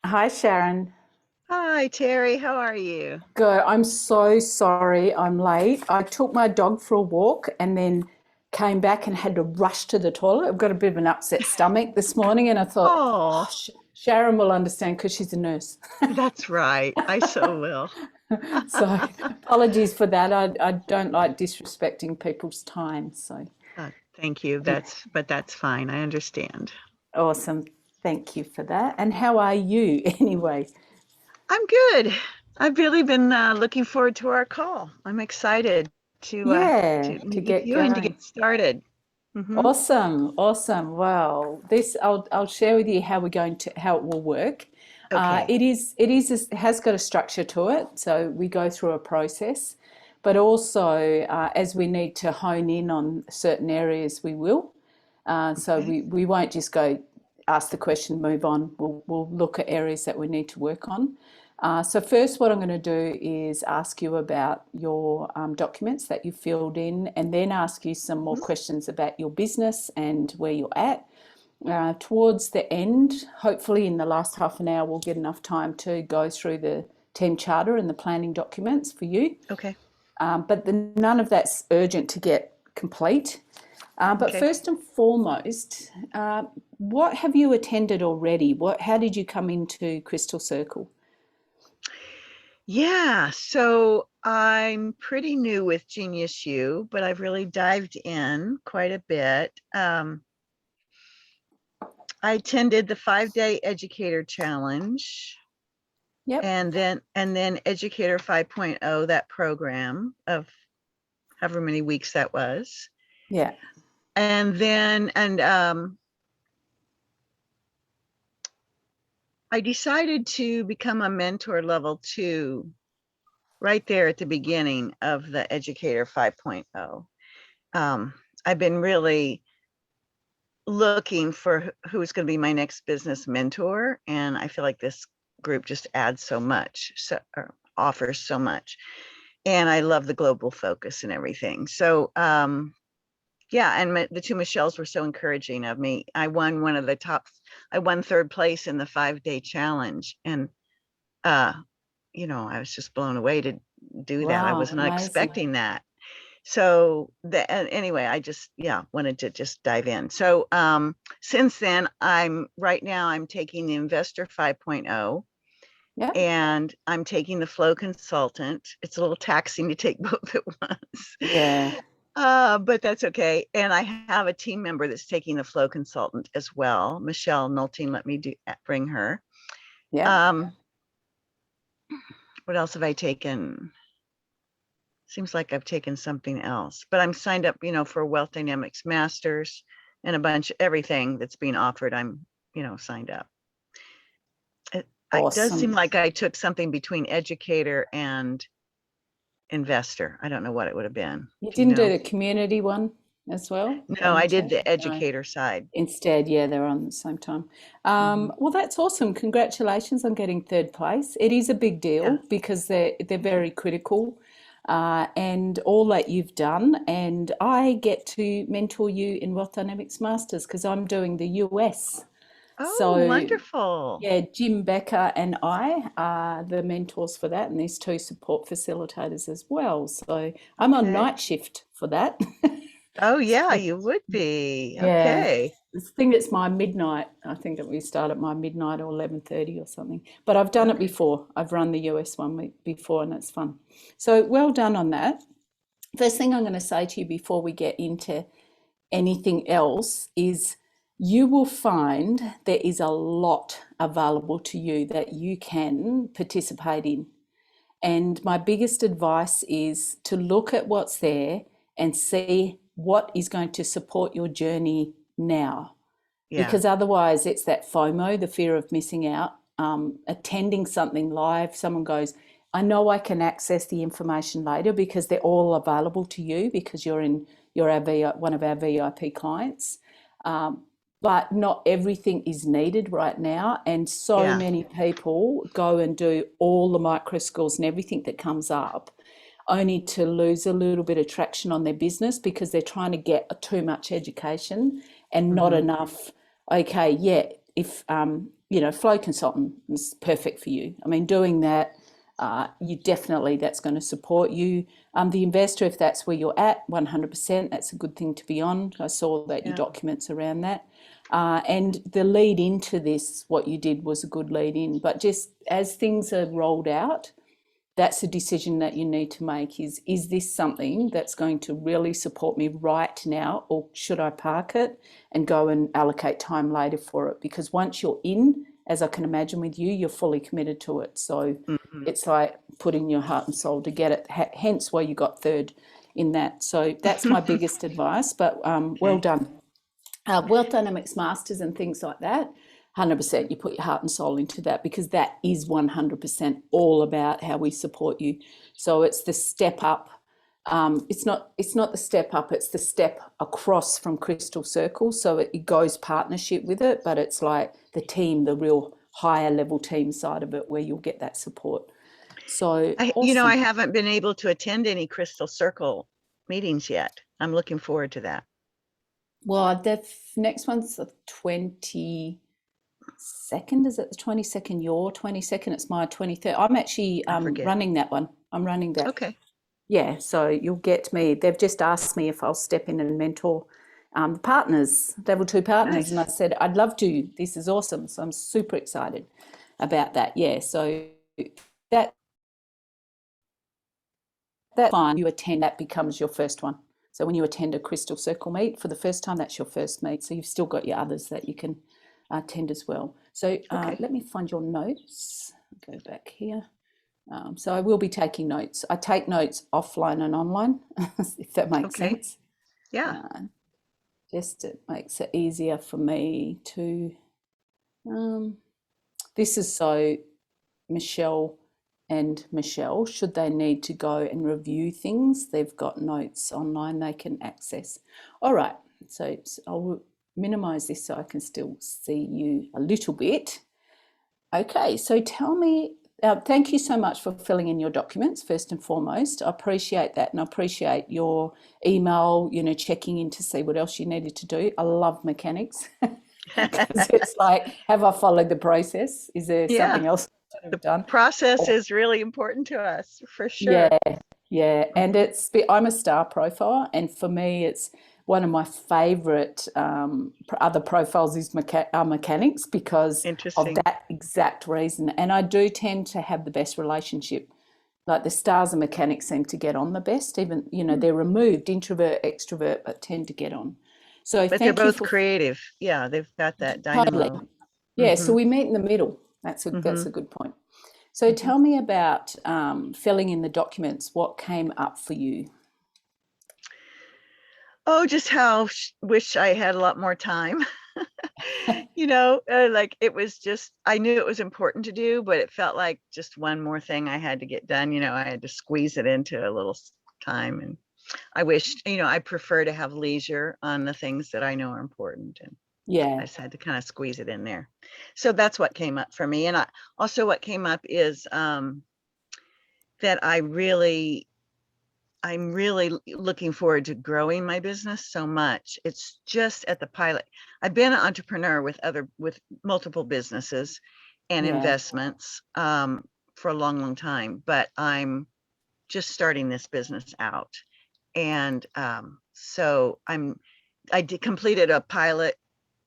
Hi, Sharon. Hi, Terry. How are you? Good. I'm so sorry I'm late. I took my dog for a walk and then came back and had to rush to the toilet. I've got a bit of an upset stomach this morning, and I thought, Oh, Sharon will understand because she's a nurse. that's right. I so will. So apologies for that. I don't like disrespecting people's time. So Thank you. yeah, That's fine. I understand. awesome. Thank you for that. And how are you anyway? I'm good. I've really been looking forward to our call. I'm excited Yeah, to to meet with get you and to going. get started. Hmm. Awesome, awesome. Well, this I'll share with you how we're going to how it will work. Okay. It has got a structure to it, so we go through a process, but also as we need to hone in on certain areas, we will. So Okay. we won't just go ask the question, move on. We'll look at areas that we need to work on. So first, what I'm going to do is ask you about your documents that you filled in, and then ask you some more Mhm. questions about your business and where you're at. Towards the end, hopefully in the last half an hour, we'll get enough time to go through the team charter and the planning documents for you. Okay. But none of that's urgent to get complete. But Okay. first and foremost, what have you attended already? How did you come into Crystal Circle? Yeah. So I'm pretty new with Genius U, but I've really dived in quite a bit. I attended the 5-day educator challenge Yep. and then Educator 5.0, that program of however many weeks that was. Yeah. And I decided to become a mentor level 2 right there at the beginning of the Educator 5.0. I've been really looking for who's going to be my next business mentor, and I feel like this group just adds so much, so or offers so much, and I love the global focus and everything. So yeah, and the two Michelles were so encouraging of me. I won third place in the 5-day challenge, and uh I was just blown away to do that. I was Wow, not amazing. expecting that. So anyway, I just, yeah, wanted to just dive in. So since then, right now I'm taking the Investor 5.0, Yeah. and I'm taking the Flow Consultant. It's a little taxing to take both at once. Yeah. But that's okay. And I have a team member that's taking the Flow Consultant as well. Michelle Nolting let me bring her. Yeah. Um, what else have I taken? Seems like I've taken something else, but I'm signed up, for Wealth Dynamics Masters and a bunch everything that's being offered. I'm, signed up. It does seem Awesome. like I took something between educator and investor. I don't know what it would have been. You Do you didn't do know? the community one as well No, on the I did chat? the No. educator side. Instead, yeah, they're on at the same time. Hmm. Well, that's awesome. Congratulations on getting third place. It is a big Yeah, deal because they're thank you. very critical, and all that you've done. And I get to mentor you in Wealth Dynamics Masters because I'm doing the US. Oh, So wonderful. yeah, Jim Becker and I are the mentors for that, and there's two support facilitators as well. So I'm on Okay. night shift for that. Oh, yeah, So, you would be. yeah, Okay. I think it's my midnight. I think that we start at my midnight or 11:30 or something. But I've done it Okay. before. I've run the US one before, and it's fun. So well done on that. First thing I'm going to say to you before we get into anything else is you will find there is a lot available to you that you can participate in. And my biggest advice is to look at what's there and see what is going to support your journey now. Yeah. Because otherwise, it's that FOMO, the fear of missing out. Attending something live, someone goes, I know I can access the information later because they're all available to you because one of our VIP clients. Um, but not everything is needed right now. And so Yeah. many people go and do all the micro skills and everything that comes up only to lose a little bit of traction on their business because they're trying to get too much education and not Hmm. enough. Okay, yeah, if flow consultant is perfect for you. I mean, doing that, you definitely, that's going to support you. The investor, if that's where you're at, 100%, that's a good thing to be on. I saw that your documents around that. And the lead into this, what you did was a good lead in. But just as things are rolled out, that's a decision that you need to make is this something that's going to really support me right now, or should I park it and go and allocate time later for it? Because once you're in, as I can imagine with you, you're fully committed to it. So it's like putting your heart and soul to get it, hence why you got third in that. So that's my biggest advice, but well done. Wealth Dynamics Masters and things like that, 100% you put your heart and soul into that, because that is 100% all about how we support you. So it's the step up. It's not the step up, it's the step across from Crystal Circle. So it goes partnership with it, but it's like the team, the real higher level team side of it, where you'll get that support. So awesome. I haven't been able to attend any Crystal Circle meetings yet. I'm looking forward to that. Well, the next one's the 22nd. Is it the 22nd? Your 22nd? It's my 23rd. I'm actually running that one. I'm running that. Okay. Yeah, so you'll get me. They've just asked me if I'll step in and mentor the partners, level 2 partners. Nice. And I said, I'd love to. This is awesome. So I'm super excited about that. Yeah, so that's fine. You attend, that becomes your first one. So when you attend a Crystal Circle meet for the first time, that's your first meet. So you've still got your others that you can attend as well. So let me find your notes. Go back here. So I will be taking notes. I take notes offline and online, if that makes sense. Yeah. Just it makes it easier for me to. This is so Michelle, should they need to go and review things, they've got notes online they can access. All right, so I'll minimize this so I can still see you a little bit. Okay, so tell me, thank you so much for filling in your documents, first and foremost. I appreciate that, and I appreciate your email, checking in to see what else you needed to do. I love mechanics. Because it's like, have I followed the process? Is there something else I should have done? The process is really important to us, for sure. Yeah. And I'm a star profile, and for me, it's one of my favorite other profiles is mechanics, because of that exact reason. And I do tend to have the best relationship. Like the stars and mechanics seem to get on the best, even, they're removed, introvert, extrovert, but tend to get on. So but they're both creative. Yeah, they've got that dynamo. Totally. Yeah, so we meet in the middle. That's a good point. So tell me about filling in the documents. What came up for you? Oh, just how wish I had a lot more time. Like it was just, I knew it was important to do, but it felt like just one more thing I had to get done. I had to squeeze it into a little time, and I wish, I prefer to have leisure on the things that I know are important. And I just had to kind of squeeze it in there. So that's what came up for me. And what came up is that I'm really looking forward to growing my business so much. It's just at the pilot. I've been an entrepreneur with multiple businesses and investments for a long, long time, but I'm just starting this business out. And so I completed a pilot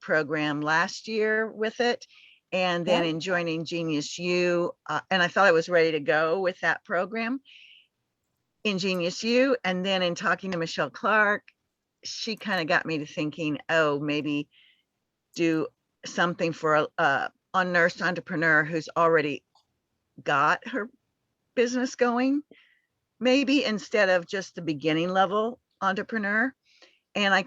program last year with it, and then in joining Genius U, and I thought I was ready to go with that program in Genius U. And then in talking to Michelle Clark, she kind of got me to thinking, maybe do something for a nurse entrepreneur who's already got her business going, maybe, instead of just the beginning level entrepreneur. And I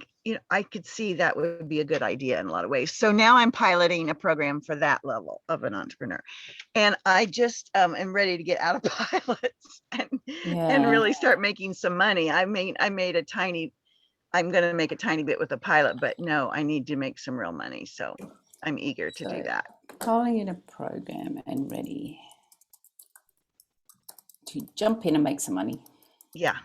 could see that would be a good idea in a lot of ways. So now I'm piloting a program for that level of an entrepreneur. And I just am ready to get out of pilots and really start making some money. I'm going to make a tiny bit with a pilot, but no, I need to make some real money. So I'm eager to do that. Calling in a program and ready to jump in and make some money. Yeah.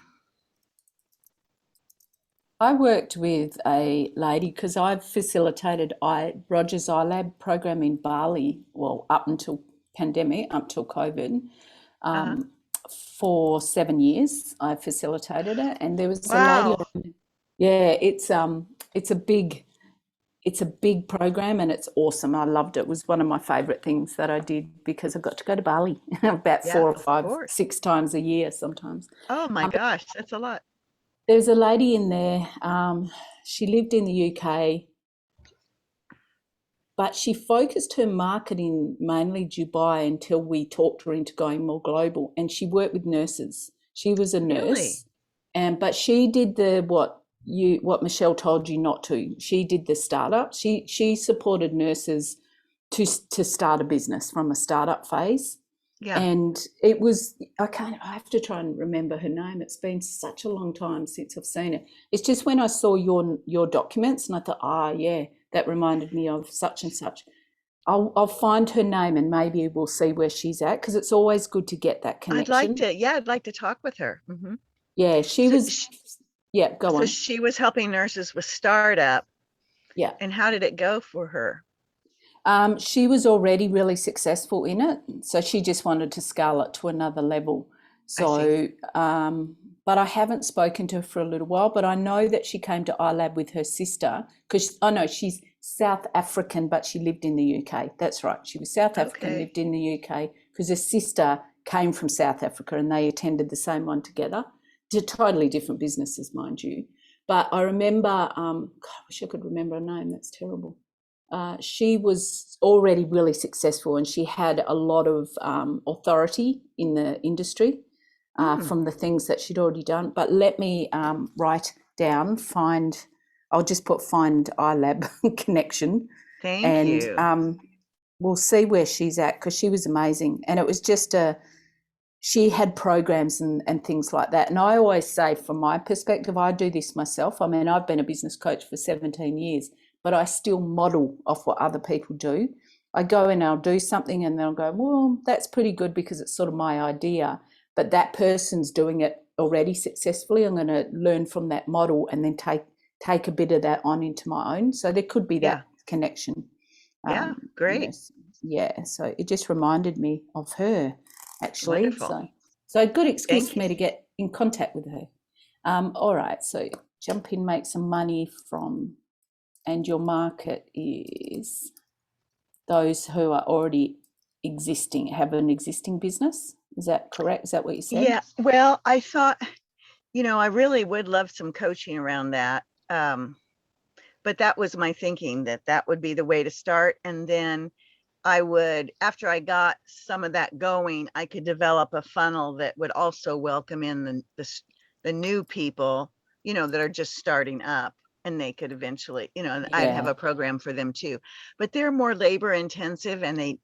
I worked with a lady because I've facilitated Roger's iLab program in Bali, well, up until pandemic, up till COVID, Uh-huh. um, for 7 years. I facilitated it, and there was a lady. Wow. Yeah, it's a big program and it's awesome. I loved it. It was one of my favorite things that I did because I got to go to Bali about Yeah, four or of five, course. 6 times a year sometimes. Oh my gosh, that's a lot. There's a lady in there. She lived in the UK, but she focused her marketing mainly Dubai until we talked her into going more global. And she worked with nurses. She was a Really? nurse, and but she did the what Michelle told you not to. She did the startup. She supported nurses to start a business from a startup phase. Yeah. And it was I have to try and remember her name. It's been such a long time since I've seen it. It's just when I saw your documents and I thought, yeah, that reminded me of such and such. I'll find her name and maybe we'll see where she's at because it's always good to get that I'd like connection. to, yeah, I'd like to talk with her. Yeah, she So, was. Yeah, go so on. she was helping nurses with startup, Yeah. and how did it go for her? She was already really successful in it, so she just wanted to scale it to another level. I see. So, but I haven't spoken to her for a little while, but I know that she came to iLab with her sister because I know she's South African, but she lived in the UK. That's right. She was South African, Okay. lived in the UK because her sister came from South Africa and they attended the same one together. They're totally different businesses, mind you. But I remember, God, I wish I could remember her name. That's terrible. She was already really successful and she had a lot of authority in the industry Hmm. from the things that she'd already done. But let me write down, I'll just put find iLab connection Thank and you. we'll see where she's at because she was amazing. And it was just she had programs and things like that. And I always say, from my perspective, I do this myself. I mean, I've been a business coach for 17 years, but I still model off what other people do. I go and I'll do something and then I'll go, well, that's pretty good because it's sort of my idea, but that person's doing it already successfully. I'm going to learn from that model and then take a bit of that on into my own. So there could be Yeah. that connection. Yeah. You Great. know, yeah. So it just reminded me of her actually. Wonderful. So a good excuse Thank for you. me to get in contact with her. All right, so jump in, make some money from, and your market is those who are already existing, have an existing business. Is that correct? Is that what you said? Yeah. Well, I thought, I really would love some coaching around that. But that was my thinking, that would be the way to start. And then I would, after I got some of that going, I could develop a funnel that would also welcome in the new people, that are just starting up, and they could eventually, and I'd have Yeah. a program for them too. But they're more labor intensive and they,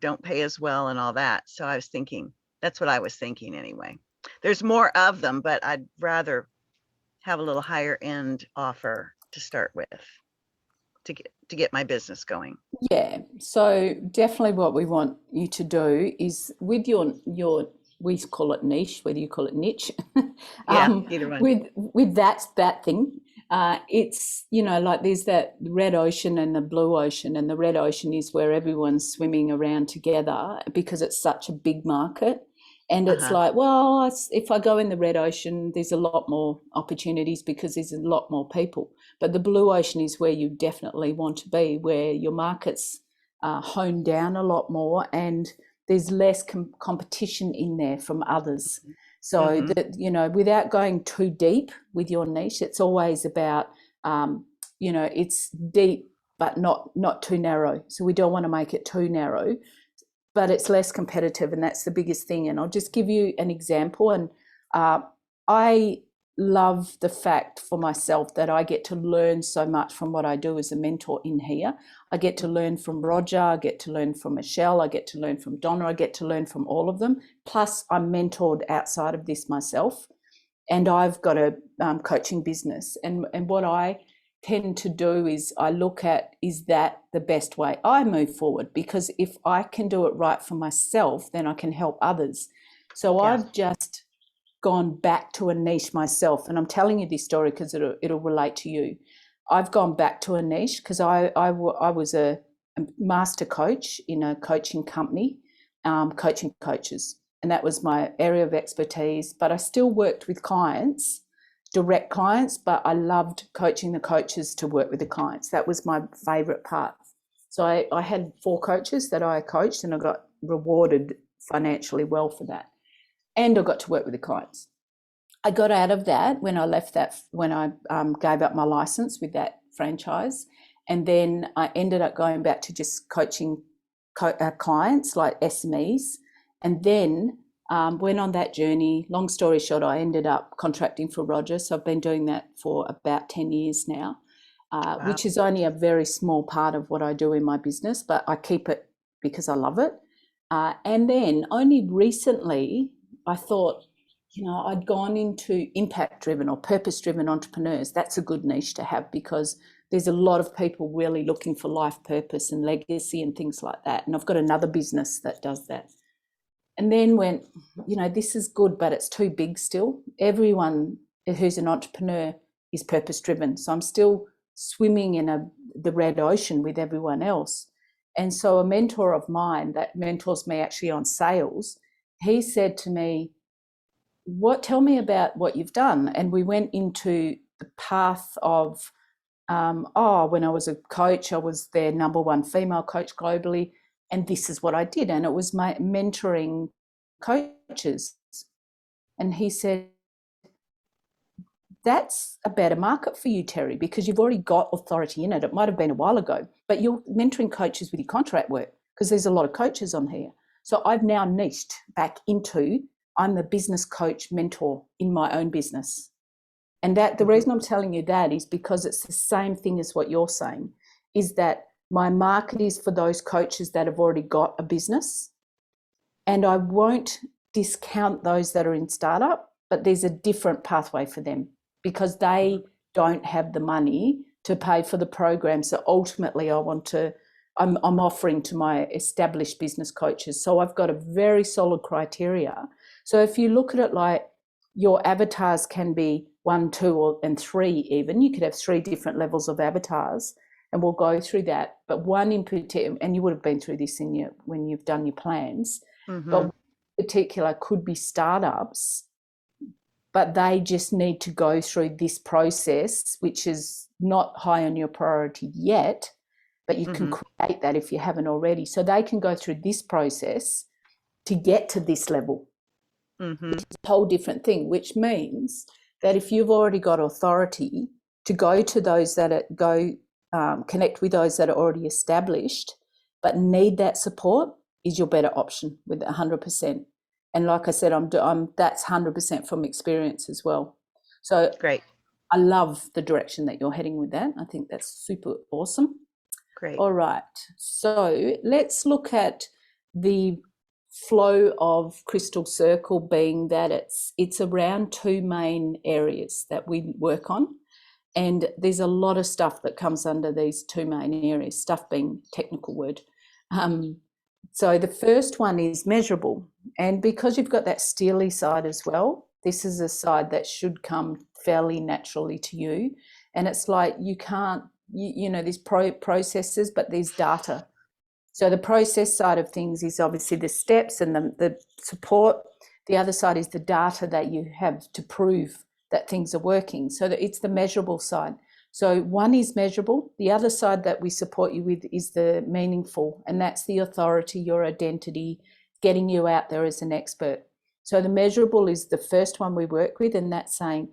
don't pay as well and all that. So I was thinking, that's what I was thinking anyway. There's more of them, but I'd rather have a little higher end offer to start with to get my business going. Yeah. So definitely what we want you to do is with your we call it niche, whether you call it niche, Yeah, either one. with that thing. It's like there's that red ocean and the blue ocean, and the red ocean is where everyone's swimming around together because it's such a big market. And it's Uh-huh. like, well, if I go in the red ocean, there's a lot more opportunities because there's a lot more people. But the blue ocean is where you definitely want to be, where your market's honed down a lot more and there's less competition in there from others. So Mm-hmm. that, without going too deep with your niche, it's always about, it's deep but not too narrow. So we don't want to make it too narrow, but it's less competitive, and that's the biggest thing. And I'll just give you an example. And I love the fact for myself that I get to learn so much from what I do as a mentor in here. I get to learn from Roger, I get to learn from Michelle, I get to learn from Donna, I get to learn from all of them. Plus, I'm mentored outside of this myself, and I've got a coaching business. And what I tend to do is I look at, is that the best way I move forward? Because if I can do it right for myself, then I can help others. So Yeah. I've just gone back to a niche myself, and I'm telling you this story because it'll relate to you. I've gone back to a niche because I was a master coach in a coaching company, coaching coaches, and that was my area of expertise. But I still worked with clients, direct clients, but I loved coaching the coaches to work with the clients. That was my favourite part. So I had 4 coaches that I coached, and I got rewarded financially well for that. And I got to work with the clients. I got out of that when I left that, when I gave up my license with that franchise. And then I ended up going back to just coaching clients like SMEs. And then went on that journey. Long story short, I ended up contracting for Roger. So I've been doing that for about 10 years now. Wow. Which is only a very small part of what I do in my business, but I keep it because I love it. And then only recently I thought, I'd gone into impact-driven or purpose-driven entrepreneurs. That's a good niche to have because there's a lot of people really looking for life purpose and legacy and things like that. And I've got another business that does that. And then went, this is good, but it's too big still. Everyone who's an entrepreneur is purpose-driven. So I'm still swimming in the red ocean with everyone else. And so a mentor of mine that mentors me actually on sales, he said to me, tell me about what you've done. And we went into the path of, when I was a coach, I was their #1 female coach globally. And this is what I did. And it was my mentoring coaches. And he said, that's a better market for you, Terri, because you've already got authority in it. It might have been a while ago, but you're mentoring coaches with your contract work because there's a lot of coaches on here. So I've now niched back into, I'm the business coach mentor in my own business. And that the reason I'm telling you that is because it's the same thing as what you're saying, is that my market is for those coaches that have already got a business. And I won't discount those that are in startup, but there's a different pathway for them because they don't have the money to pay for the programs that ultimately I'm offering to my established business coaches. So I've got a very solid criteria. So if you look at it like your avatars can be 1, 2, and 3 even, you could have 3 different levels of avatars, and we'll go through that. But one in particular, and you would have been through this when you've done your plans, but one in particular could be startups, but they just need to go through this process, which is not high on your priority yet, but you can create that if you haven't already. So they can go through this process to get to this level, which is a whole different thing, which means that if you've already got authority to go to those that connect with those that are already established, but need that support, is your better option with 100%. And like I said, that's 100% from experience as well. So great. I love the direction that you're heading with that. I think that's super awesome. Great. All right. So let's look at the flow of Crystal Circle, being that it's around 2 main areas that we work on. And there's a lot of stuff that comes under these 2 main areas, stuff being technical word. So the first one is measurable. And because you've got that steely side as well, this is a side that should come fairly naturally to you. And it's like you can't, there's processes, but there's data. So the process side of things is obviously the steps and the support. The other side is the data that you have to prove that things are working. So that it's the measurable side. So one is measurable. The other side that we support you with is the meaningful, and that's the authority, your identity, getting you out there as an expert. So the measurable is the first one we work with, and that's saying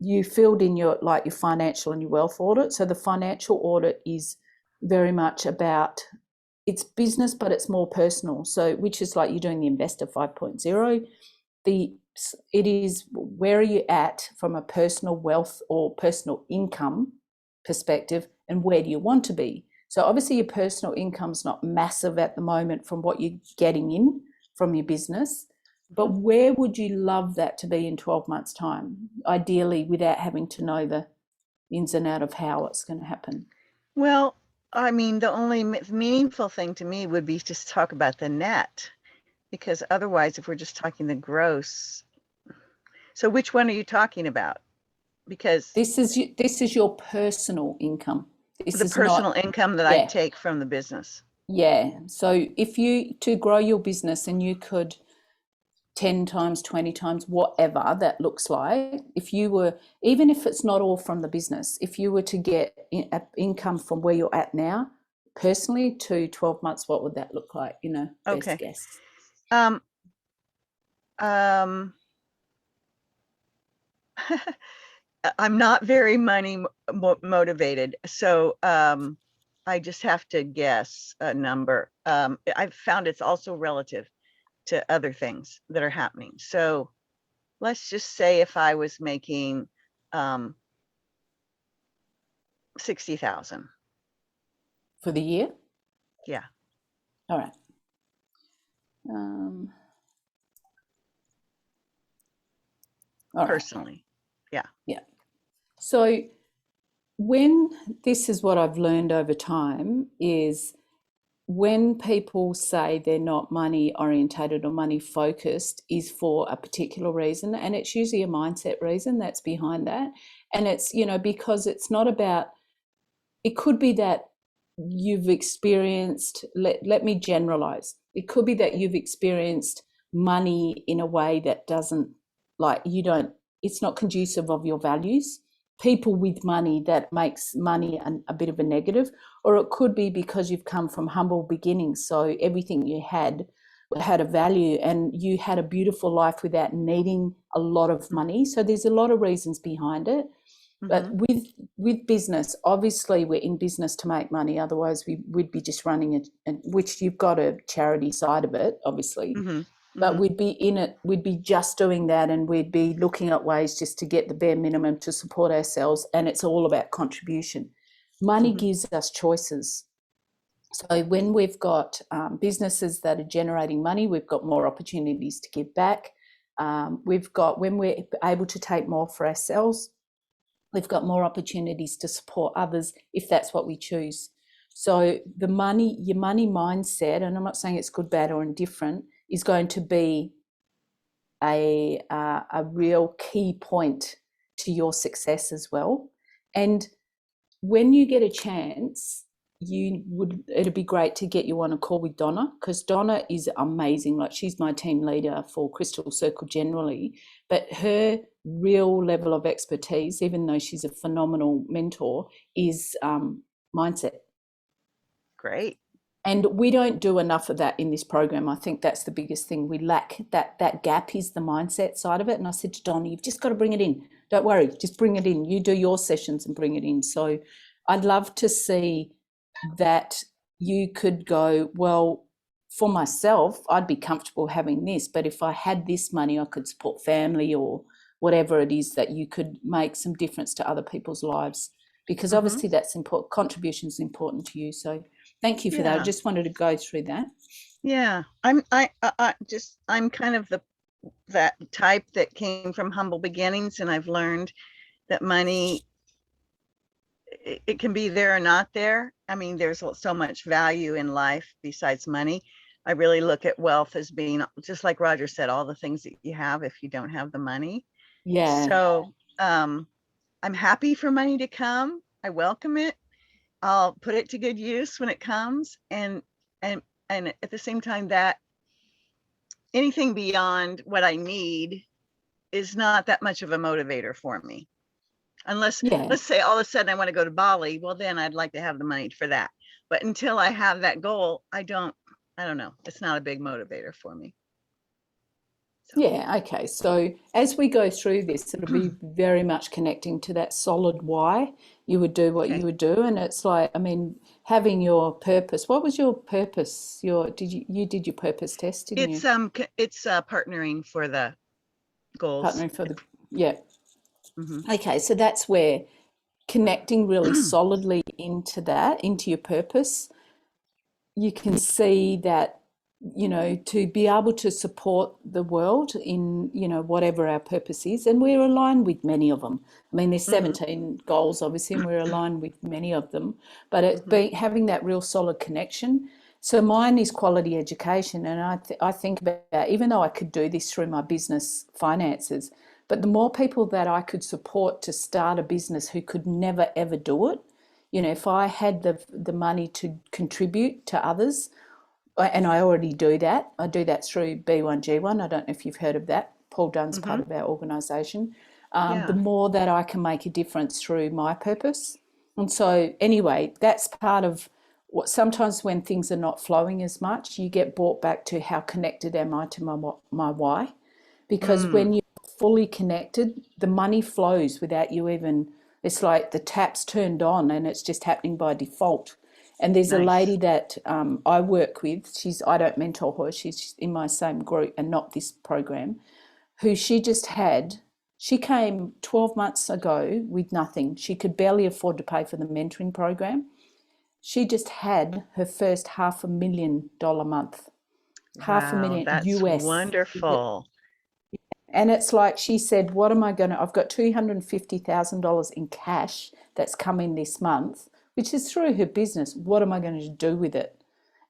you filled in your financial and your wealth audit. So the financial audit is very much about, it's business, but it's more personal. So which is like you're doing the Investor 5.0. It is, where are you at from a personal wealth or personal income perspective, and where do you want to be? So obviously your personal income's not massive at the moment from what you're getting in from your business, but where would you love that to be in 12 months' time, ideally without having to know the ins and out of how it's going to happen? Well, I mean, the only meaningful thing to me would be just talk about the net, because otherwise, if we're just talking the gross, So which one are you talking about? Because This is your personal income. This the is personal not, income that I yeah, take from the business. yeah. So if you to grow your business and you could 10 times, 20 times, whatever that looks like, if you were, even if it's not all from the business, if you were to get income from where you're at now, personally, to 12 months, what would that look like? Best Okay. guess. Um, I'm not very money motivated, so I just have to guess a number. I've found it's also relative to other things that are happening. So let's just say if I was making 60,000. For the year? Yeah, All right. All right. personally. Yeah. Yeah. So when this is what I've learned over time is when people say they're not money orientated or money focused is for a particular reason, and it's usually a mindset reason that's behind that. And it's because it's not about, it could be that you've experienced, let me generalize, it could be that you've experienced money in a way that doesn't, like, you don't, it's not conducive of your values, people with money that makes money a bit of a negative. Or it could be because you've come from humble beginnings, so everything you had a value and you had a beautiful life without needing a lot of money. So there's a lot of reasons behind it. But with business, obviously we're in business to make money. Otherwise we'd be just running it, which you've got a charity side of it, obviously. But we'd be in it, we'd be just doing that, and we'd be looking at ways just to get the bare minimum to support ourselves. And it's all about contribution. Money gives us choices. So when we've got businesses that are generating money, we've got more opportunities to give back. When we're able to take more for ourselves, we've got more opportunities to support others if that's what we choose. So your money mindset, and I'm not saying it's good, bad, or indifferent, is going to be a real key point to your success as well. And when you get a chance, it'd be great to get you on a call with Donna, because Donna is amazing. Like, she's my team leader for Crystal Circle generally, but her real level of expertise, even though she's a phenomenal mentor, is mindset. Great. And we don't do enough of that in this program. I think that's the biggest thing. We lack that gap is the mindset side of it. And I said to Donna, you've just got to bring it in. Don't worry, just bring it in. You do your sessions and bring it in. So I'd love to see that you could go, well, for myself, I'd be comfortable having this, but if I had this money, I could support family or whatever it is, that you could make some difference to other people's lives, because obviously that's important. Contribution is important to you. So thank you for that. I just wanted to go through that. Yeah, I'm kind of that type that came from humble beginnings, and I've learned that money, it can be there or not there. I mean, there's so much value in life besides money. I really look at wealth as being, just like Roger said, all the things that you have if you don't have the money. Yeah. So I'm happy for money to come. I welcome it. I'll put it to good use when it comes. And at the same time, that anything beyond what I need is not that much of a motivator for me. Unless, let's say all of a sudden I want to go to Bali, well, then I'd like to have the money for that. But until I have that goal, I don't know. It's not a big motivator for me. So. Yeah, okay. So as we go through this, it'll be very much connecting to that solid why you would do what you would do. And it's like, I mean, having your purpose. What was your purpose? You did your purpose test, didn't you? It's partnering for the goals. Partnering for the, yeah. Okay, so that's where connecting really solidly into your purpose, you can see that, to be able to support the world in, whatever our purpose is, and we're aligned with many of them. I mean, there's 17 goals, obviously, and we're aligned with many of them, but it's having that real solid connection. So mine is quality education, and I think about, even though I could do this through my business finances, But the more people that I could support to start a business who could never ever do it, if I had the money to contribute to others, and I already do that. I do that through B1G1. I don't know if you've heard of that. Paul Dunn's part of our organisation. The Yeah. more that I can make a difference through my purpose. And so anyway, that's part of what sometimes when things are not flowing as much, you get brought back to how connected am I to my why? Because when you're fully connected, the money flows without you even, it's like the tap's turned on and it's just happening by default. And there's a lady Nice. that I work with. I don't mentor her. She's in my same group and not this program. Who she came 12 months ago with nothing. She could barely afford to pay for the mentoring program. She just had her first $500,000 month, half a Wow, million that's US. wonderful. And it's like she said, what am I going to, I've got $250,000 in cash that's coming this month, which is through her business. What am I going to do with it?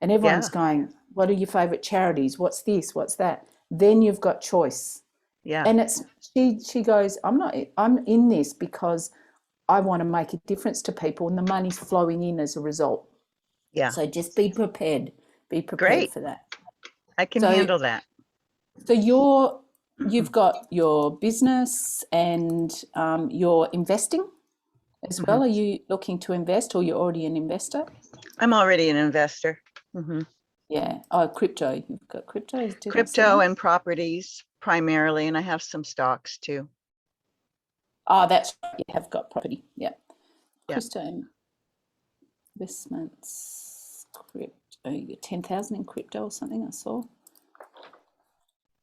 And everyone's Yeah, going, what are your favourite charities? What's this? What's that? Then you've got choice. yeah, And she goes, I'm in this because I want to make a difference to people and the money's flowing in as a result. yeah. So just be prepared. Be prepared Great. for that. I can So handle that. So you've got your business and you're investing as well. Mhm. Are you looking to invest or you're already an investor? I'm already an investor. Mhm. Yeah. Oh, crypto. You've got crypto. Did I see Crypto that? and properties primarily, and I have some stocks too. Oh, that's right. You have got property. Yeah. Yeah. Crypto investments. Crypto. You got 10,000 in crypto or something I saw.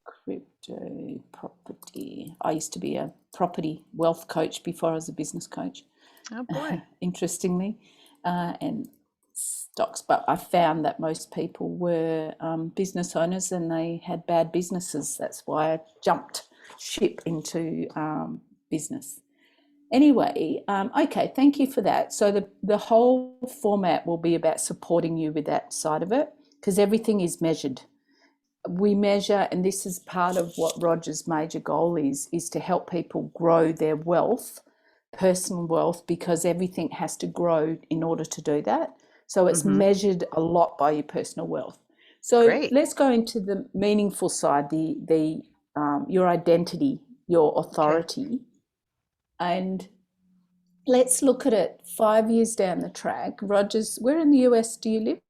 Crypto property. I used to be a property wealth coach before I was a business coach. Oh boy. Interestingly, and stocks. But I found that most people were business owners and they had bad businesses. That's why I jumped ship into business. Anyway, okay, thank you for that. So the whole format will be about supporting you with that side of it because everything is measured. We measure, and this is part of what Roger's major goal is to help people grow their wealth, personal wealth, because everything has to grow in order to do that. So it's Mhm. measured a lot by your personal wealth. So Great. let's go into the meaningful side, the your identity, your Okay. authority, and let's look at it 5 years down the track. Roger's, where in the US do you live?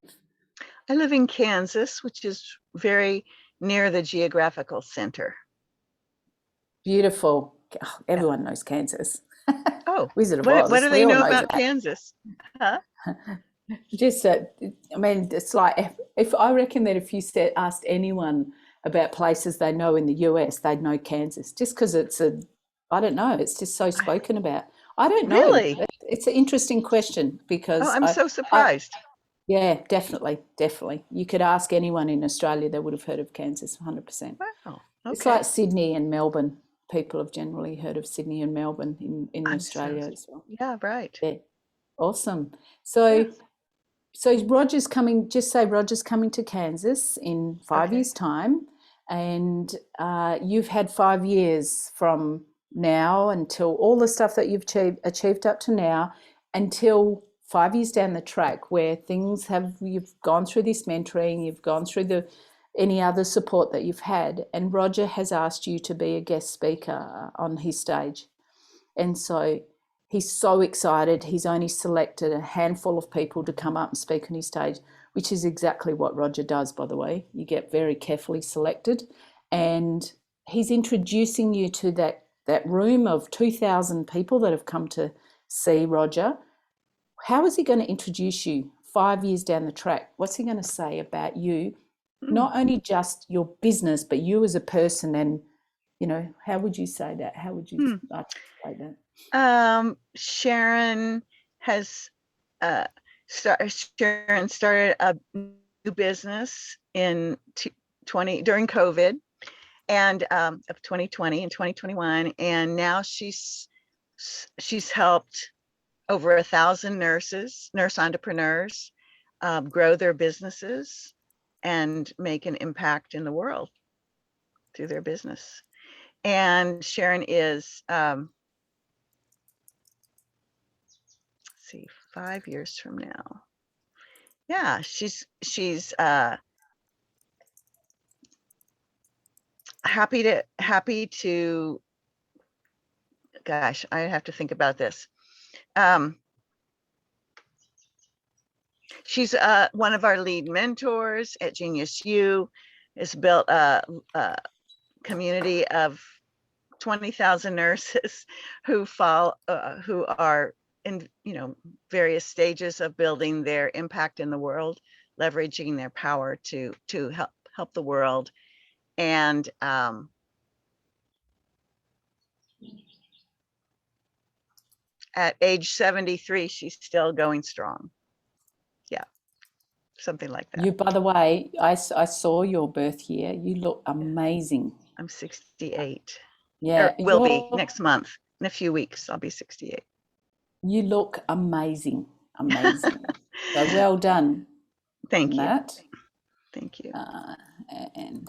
I live in Kansas, which is very near the geographical center. Beautiful. Oh, Yeah. everyone knows Kansas. Oh, Wizard of what Oz. do We they all know know about that. Kansas? Huh? Just, I mean, it's like if I reckon that if you asked anyone about places they know in the US, they'd know Kansas, just because I don't know, it's just so I- spoken about. I don't know. Really? It's an interesting question Oh, because I'm so I, surprised. yeah, definitely, definitely. You could ask anyone in Australia, they would have heard of Kansas, 100%. Wow. It's like Okay. Sydney and Melbourne. People have generally heard of Sydney and Melbourne in I'm so, Australia as well. yeah, right. Yeah, awesome. Yeah. So Roger's coming, just say Roger's coming to Kansas in 5 years' Okay. time. And you've had 5 years from now until all the stuff that you've achieved up to now, until 5 years down the track where you've gone through this mentoring, you've gone through any other support that you've had. And Roger has asked you to be a guest speaker on his stage. And so he's so excited. He's only selected a handful of people to come up and speak on his stage, which is exactly what Roger does, by the way. You get very carefully selected. And he's introducing you to that room of 2,000 people that have come to see Roger. How is he going to introduce you 5 years down the track? What's he going to say about you? Hmm. Not only just your business, but you as a person. And, how would you say that? How would you Hmm. articulate that? Sharon has Sharon started a new business in 20 during COVID and of 2020 and 2021, and now she's helped over 1,000 nurse entrepreneurs grow their businesses and make an impact in the world through their business. And Sharon is, let's see, 5 years from now. Yeah, she's happy to, gosh, I have to think about this. She's one of our lead mentors at Genius U, has built a community of 20,000 nurses who are in, various stages of building their impact in the world, leveraging their power to help the world. And at age 73, she's still going strong. Yeah, something like that. You, by the way, I saw your birth year. You look amazing. I'm 68. Yeah, Or will be next month. In a few weeks, I'll be 68. You look amazing. Amazing. So well done. Thank you. Matt. Thank you. And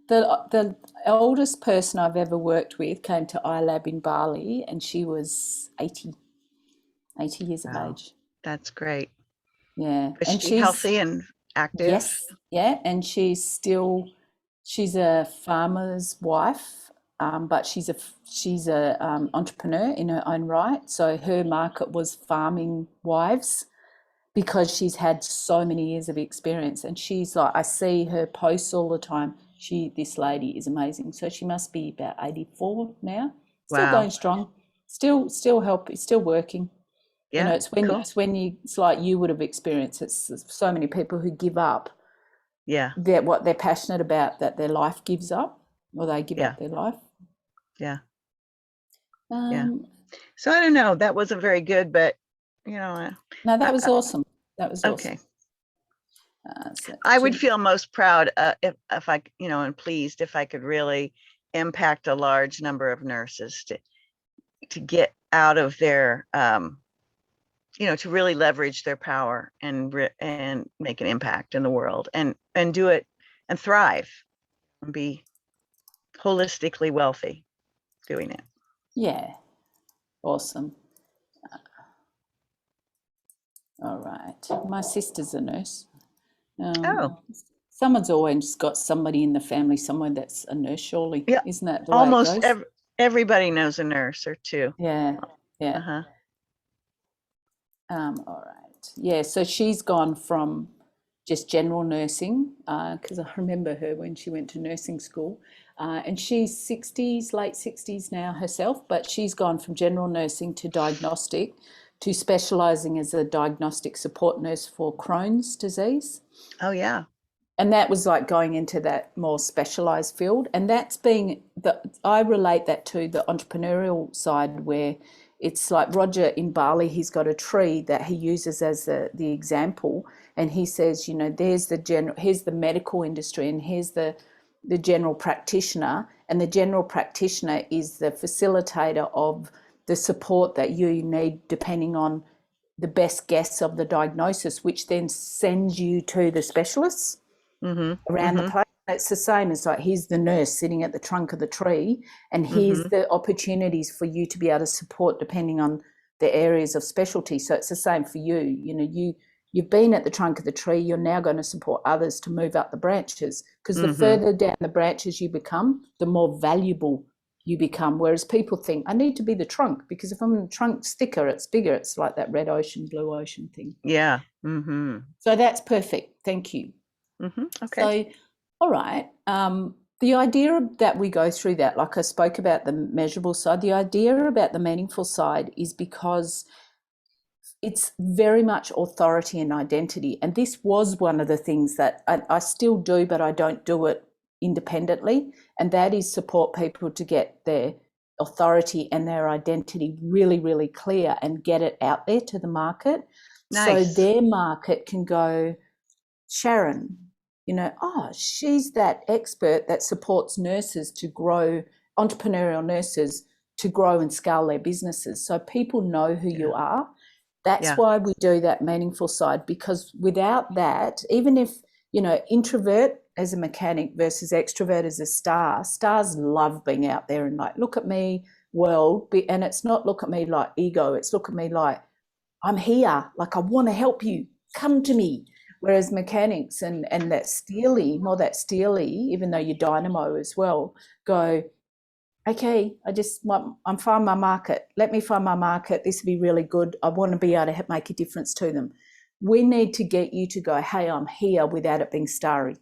the oldest person I've ever worked with came to iLab in Bali, and she was 80 years of age. That's great. Yeah. Is and she she's healthy and active? Yes. Yeah. And she's a farmer's wife, but she's a entrepreneur in her own right. So her market was farming wives, because she's had so many years of experience. And she's like, I see her posts all the time. This lady is amazing. So she must be about 84 now. Still going strong. Still working. Yeah. It's like you would have experienced. It's so many people who give up. Yeah. What they're passionate about, that their life gives up, or they give up their life. Yeah. So I don't know. That wasn't very good, but no, that was awesome. That was awesome. Okay. I would feel most proud if I, and pleased if I could really impact a large number of nurses to get out of their, to really leverage their power and make an impact in the world and do it and thrive and be holistically wealthy doing it. Yeah. Awesome. All right. My sister's a nurse. Someone's always got somebody in the family somewhere that's a nurse, surely. Yeah. Isn't that the almost way it goes? Everybody knows a nurse or two. Yeah. Yeah. All right. Yeah. So she's gone from just general nursing, because I remember her when she went to nursing school, and she's 60s, late 60s now herself, but she's gone from general nursing to diagnostic, to specialising as a diagnostic support nurse for Crohn's disease. Oh, yeah. And that was like going into that more specialised field. And that's I relate that to the entrepreneurial side, where it's like Roger in Bali, he's got a tree that he uses as the example. And he says, here's the medical industry, and here's the general practitioner. And the general practitioner is the facilitator of the support that you need, depending on the best guess of the diagnosis, which then sends you to the specialists around the place. It's the same as like, here's the nurse sitting at the trunk of the tree, and here's the opportunities for you to be able to support depending on the areas of specialty. So it's the same for you. You've been at the trunk of the tree, you're now going to support others to move up the branches, because the further down the branches you become, the more valuable you become. Whereas people think, I need to be the trunk, because if I'm in the trunk's thicker, it's bigger. It's like that red ocean, blue ocean thing. Yeah. So that's perfect. Thank you. Okay. So, all right. The idea that we go through that, like I spoke about the measurable side, the idea about the meaningful side is because it's very much authority and identity. And this was one of the things that I still do, but I don't do it independently. And that is support people to get their authority and their identity really, really clear and get it out there to the market. Nice. So their market can go, Sharon, she's that expert that supports nurses to grow, entrepreneurial nurses to grow and scale their businesses. So people know who you are. That's why we do that meaningful side, because without that, even if, introvert as a mechanic versus extrovert as a star. Stars love being out there and like, look at me, world. And it's not look at me like ego. It's look at me like, I'm here. Like, I want to help you. Come to me. Whereas mechanics and that steely, more that steely, even though you're dynamo as well, go, okay, I'm find my market. Let me find my market. This would be really good. I want to be able to make a difference to them. We need to get you to go, hey, I'm here, without it being starry,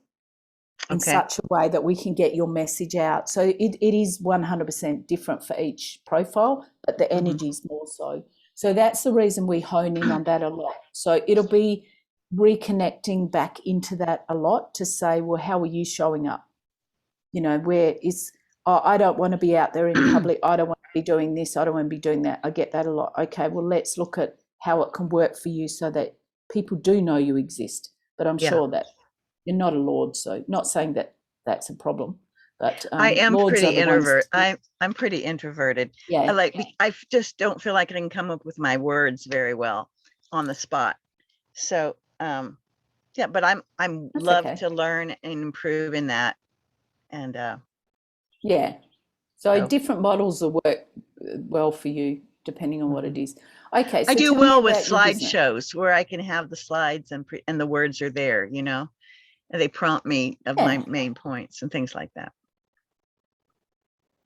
in such a way that we can get your message out. So it is 100% different for each profile, but the energy is more so. So that's the reason we hone in on that a lot. So it'll be reconnecting back into that a lot to say, well, how are you showing up? You know, where is, oh, I don't want to be out there in public. I don't want to be doing this. I don't want to be doing that. I get that a lot. Okay, well, let's look at how it can work for you so that people do know you exist. But I'm sure that you're not a lord, so not saying that that's a problem. But I am lords pretty are the ones. I'm pretty introverted. Yeah. I just don't feel like I can come up with my words very well on the spot. So yeah, but I'm That's love okay. to learn and improve in that. And yeah. So different models will work well for you depending on what it is. Okay, so I do tell me well with about your business. slideshows where I can have the slides and the words are there, you know, and they prompt me of my main points and things like that.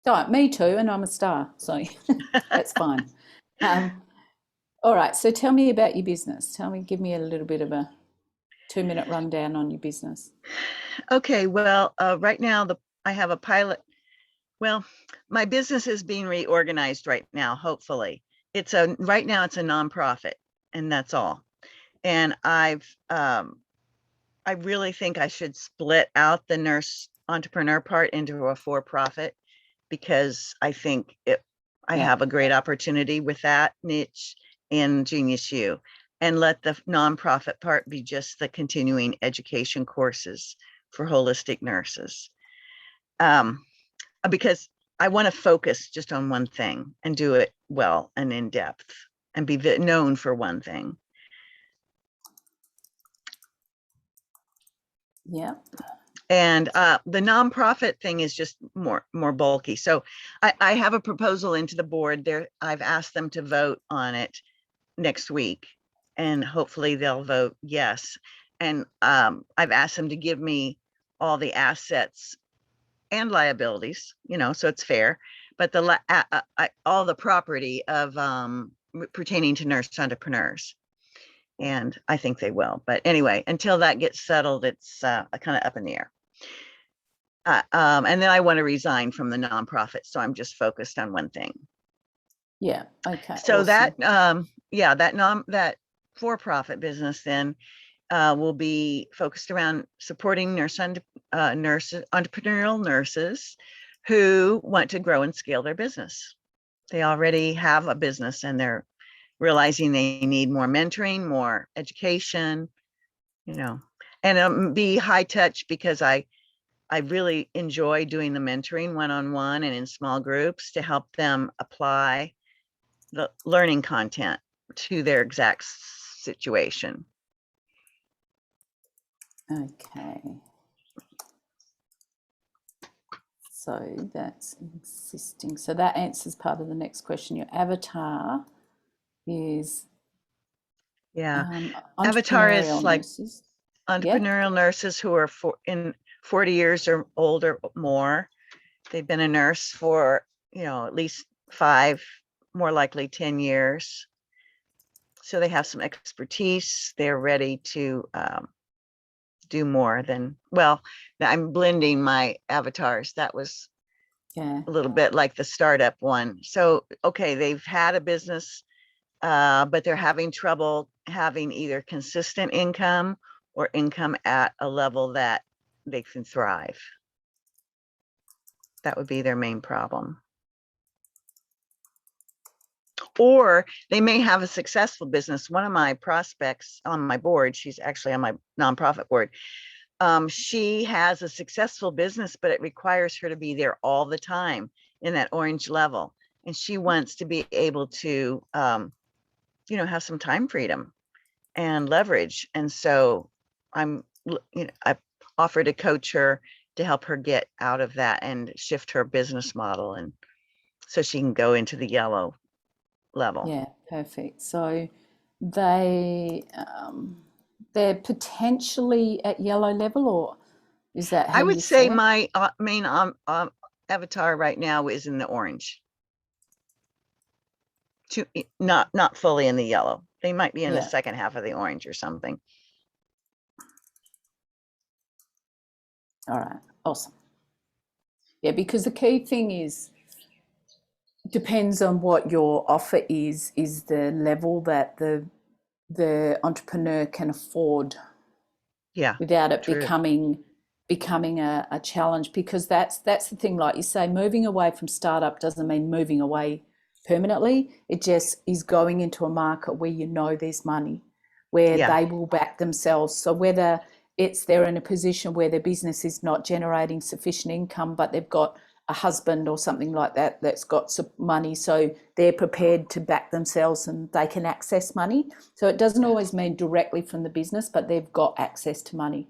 Oh, me too, and I'm a star, so that's fine. All right, so tell me about your business. Give me a little bit of a 2-minute rundown on your business. Okay, well, right now I have a pilot. Well, my business is being reorganized right now. Hopefully, right now it's a nonprofit, and that's all. And I really think I should split out the nurse entrepreneur part into a for-profit, because I think I have a great opportunity with that niche in Genius U, and let the nonprofit part be just the continuing education courses for holistic nurses. Because I want to focus just on one thing and do it well and in depth and be known for one thing. Yeah. And the nonprofit thing is just more bulky. So I have a proposal into the board there. I've asked them to vote on it next week, and hopefully they'll vote yes. And I've asked them to give me all the assets and liabilities, you know, so it's fair, but all the property of pertaining to nurse entrepreneurs. And I think they will. But anyway, until that gets settled, it's kind of up in the air. And then I want to resign from the nonprofit, so I'm just focused on one thing. Yeah. Okay. So awesome. that for-profit business then will be focused around supporting entrepreneurial nurses who want to grow and scale their business. They already have a business and they're realizing they need more mentoring, more education, you know, and be high touch, because I really enjoy doing the mentoring one-on-one and in small groups to help them apply the learning content to their exact situation. Okay. So that's existing. So that answers part of the next question. Your avatar is avatar is entrepreneurial like nurses. entrepreneurial nurses who are in 40 years or older or more. They've been a nurse for, you know, at least 5, more likely 10 years. So they have some expertise. They're ready to do more than, well, I'm blending my avatars. That was a little bit like the startup one. So, okay, they've had a business, but they're having trouble having either consistent income or income at a level that they can thrive. That would be their main problem. Or they may have a successful business. One of my prospects on my board, she's actually on my nonprofit board. She has a successful business, but it requires her to be there all the time in that orange level. And she wants to be able to, you know, have some time freedom and leverage. And so I'm, you know, offer to coach her to help her get out of that and shift her business model, and so she can go into the yellow level. Yeah, perfect. So they they're potentially at yellow level, or is that how I would you see say it? my main avatar right now is in the orange, not fully in the yellow. They might be in the Yeah. second half of the orange or something. All right. Awesome. Yeah, because the key thing is depends on what your offer is the level that the entrepreneur can afford Yeah, without it true. becoming a challenge, because that's the thing, like you say, moving away from startup doesn't mean moving away permanently. It just is going into a market where you know there's money, where Yeah, they will back themselves. So whether it's they're in a position where their business is not generating sufficient income, but they've got a husband or something like that that's got some money, so they're prepared to back themselves and they can access money. So it doesn't always mean directly from the business, but they've got access to money.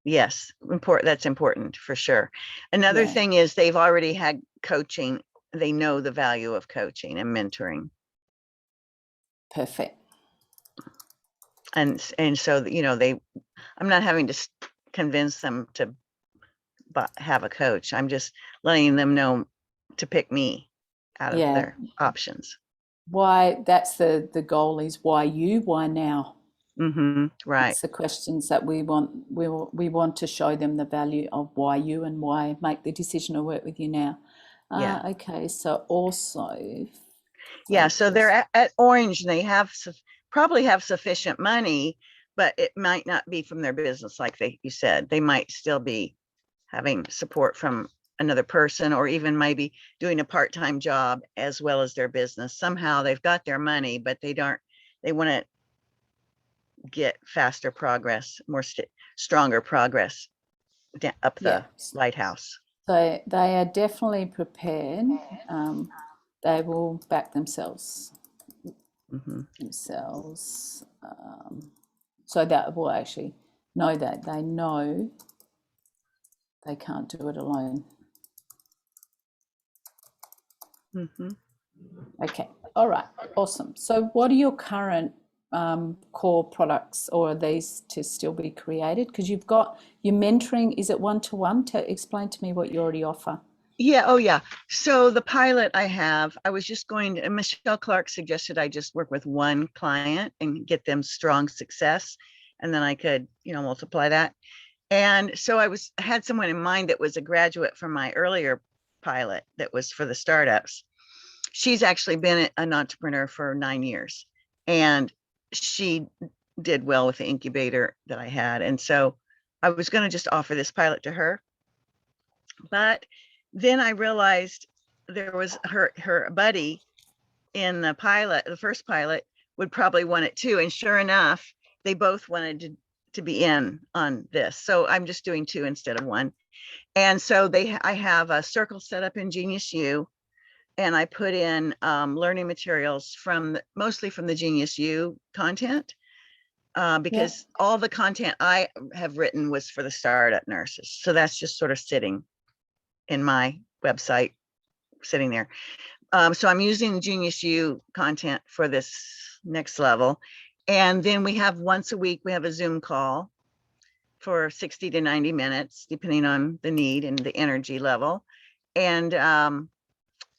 yes, important. That's important for sure. Another Yeah, thing is they've already had coaching. They know the value of coaching and mentoring. perfect. And so I'm not having to convince them to have a coach. I'm just letting them know to pick me out of Yeah, their options. why, that's the goal, is why you, why now? Right. It's the questions that we want to show them the value of why you, and why make the decision to work with you now. Yeah. Okay, so also Yeah. So they're focus. at Orange, and they probably have sufficient money, but it might not be from their business. Like you said, they might still be having support from another person, or even maybe doing a part-time job as well as their business. Somehow they've got their money, but they want to get faster progress, stronger progress up Yeah, the lighthouse. so they are definitely prepared. Um, they will back Hmm. themselves. So that will actually know that they know they can't do it alone. Hmm. Okay, all right, awesome. So what are your current core products, or are these to still be created? Because you've got your mentoring, is it one-to-one? To explain to me what you already offer. Yeah. Oh, yeah. So the pilot I was just going to, Michelle Clark suggested I just work with one client and get them strong success. And then I could, multiply that. And so had someone in mind that was a graduate from my earlier pilot that was for the startups. She's actually been an entrepreneur for 9 years, and she did well with the incubator that I had. And so I was going to just offer this pilot to her. But then I realized there was her buddy in the first pilot would probably want it too. And sure enough, they both wanted to be in on this. So I'm just doing two instead of one. And so I have a circle set up in Genius U, and I put in learning materials mostly from the Genius U content, Yeah. because all the content I have written was for the startup nurses. So that's just sort of sitting in my website, sitting there. So I'm using Genius U content for this next level. And then once a week, we have a Zoom call for 60 to 90 minutes, depending on the need and the energy level. And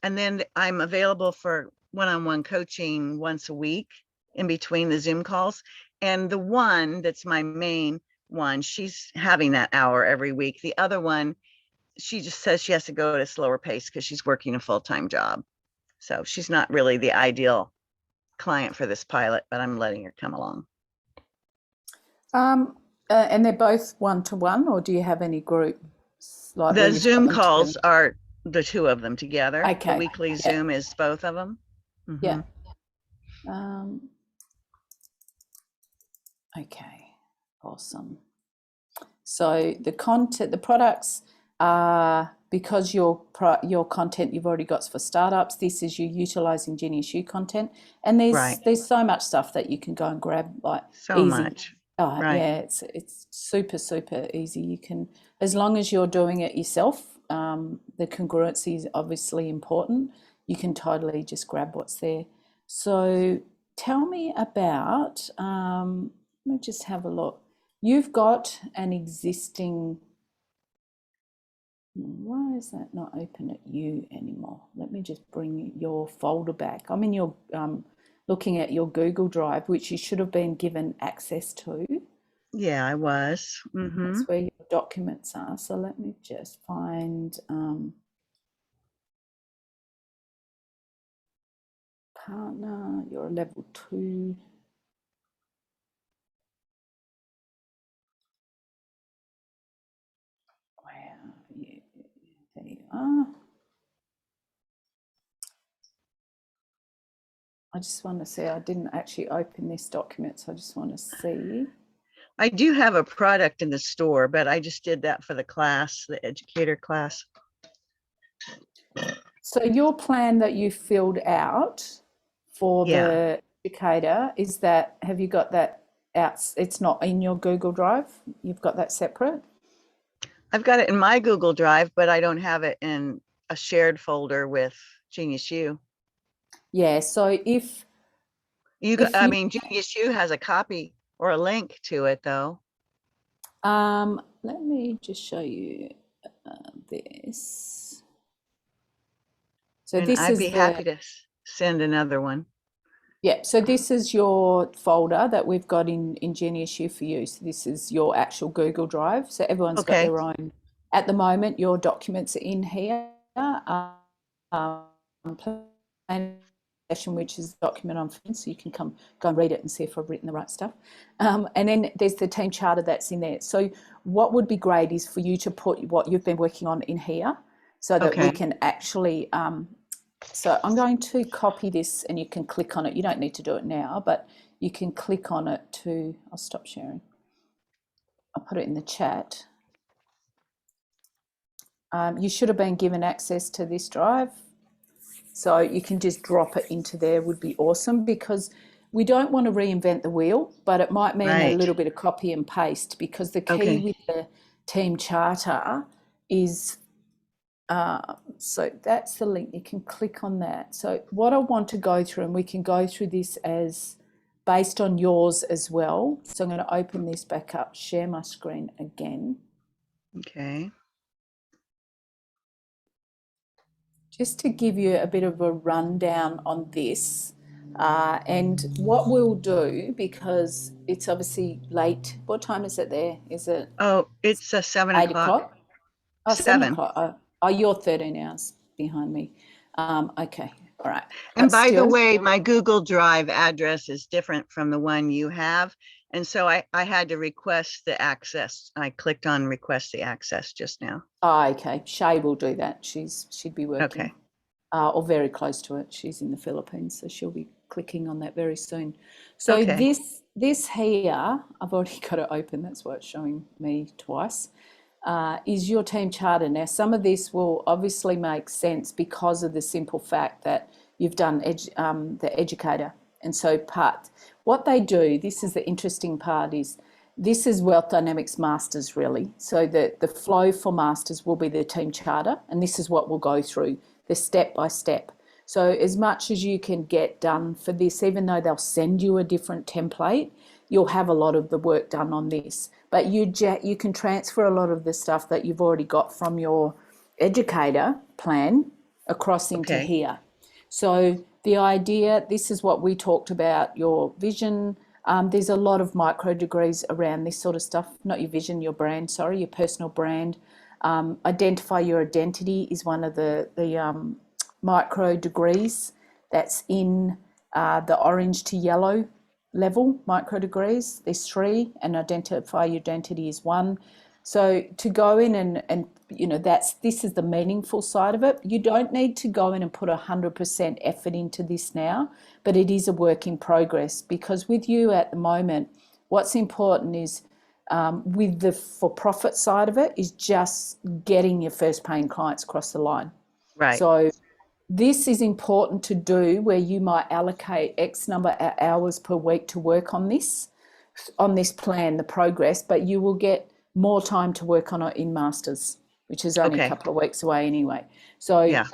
then I'm available for one-on-one coaching once a week in between the Zoom calls. And the one that's my main one, she's having that hour every week. The other one, she just says she has to go at a slower pace because she's working a full-time job. So she's not really the ideal client for this pilot, but I'm letting her come along. And they're both one-to-one, or do you have any groups like where The you've got Zoom them together? calls are the two of them together. The Okay. weekly Yeah. Zoom is both of them. Yeah. Hmm. Um, okay. Awesome. So the products are, because your content you've already got for startups. This is you utilizing Genius U content, and Right. there's so much stuff that you can go and grab, like So easy. much. Right. Yeah, it's super, super easy. You can, as long as you're doing it yourself, the congruency is obviously important. You can totally just grab what's there. So tell me about, let me just have a look. You've got an existing, why is that not open at you anymore? Let me just bring your folder back. I'm in your, looking at your Google Drive, which you should have been given access to. Yeah, I was. That's where your documents are. So let me just find partner. You're a level 2. Wow, yeah, there you are. I just want to see. I didn't actually open this document, so I just want to see. I do have a product in the store, but I just did that for the class, the educator class. So your plan that you filled out for Yeah, the educator is that, have you got that out? It's not in your Google Drive. You've got that separate? I've got it in my Google Drive, but I don't have it in a shared folder with Genius U. Yeah. So if I you mean, Genius U has a copy or a link to it though. let me just show you this. So And this I'd is be happy the, to send another one. yeah, so this is your folder that we've got in Ingenious U for you. So this is your actual Google Drive. So everyone's got Okay. their own. At the moment, your documents are in here. Plan session, which is a document on film, so you can go and read it and see if I've written the right stuff. And then there's the team charter that's in there. So what would be great is for you to put what you've been working on in here so that we Okay. can actually so I'm going to copy this and you can click on it. You don't need to do it now, but you can click on it to, I'll stop sharing. I'll put it in the chat. You should have been given access to this drive. So you can just drop it into there, would be awesome, because we don't want to reinvent the wheel, but it might mean a Right. little bit of copy and paste, because the key Okay. with the team charter is, so that's the link. You can click on that. So what I want to go through, and we can go through this as based on yours as well. So I'm going to open this back up, share my screen again. Okay. Just to give you a bit of a rundown on this. And what we'll do, because it's obviously late, what time is it there? Is it Oh, it's 7 8 o'clock. o'clock? Oh, 7 7. o'clock. Oh, you're 13 hours behind me. Okay, all right. And But by the still, way, my Google Drive address is different from the one you have. And so I had to request the access. I clicked on request the access just now. okay, Shay will do that. She'd be working, Okay. or very close to it. She's in the Philippines, so she'll be clicking on that very soon. So Okay. this here, I've already got it open. That's why it's showing me twice. Is your team charter. Now, some of this will obviously make sense because of the simple fact that you've done the educator. And so what they do, this is the interesting part, is this is Wealth Dynamics Masters really. So the flow for Masters will be the team charter, and this is what we'll go through, the step by step. So as much as you can get done for this, even though they'll send you a different template, you'll have a lot of the work done on this. But you can transfer a lot of the stuff that you've already got from your educator plan across into Okay. here. So the idea, this is what we talked about, your vision. There's a lot of micro degrees around this sort of stuff, not your vision, your brand, sorry, your personal brand. Identify your identity is one of the micro degrees that's in the orange to yellow level micro degrees. There's 3, and identify your identity is 1. So to go in and this is the meaningful side of it. You don't need to go in and put 100% effort into this now, but it is a work in progress, because with you at the moment, what's important is with the for-profit side of it is just getting your first paying clients across the line. Right. So this is important to do, where you might allocate X number of hours per week to work on this, on this plan, the progress, but you will get more time to work on it in Masters, which is only a Okay. couple of weeks away anyway. So Yeah.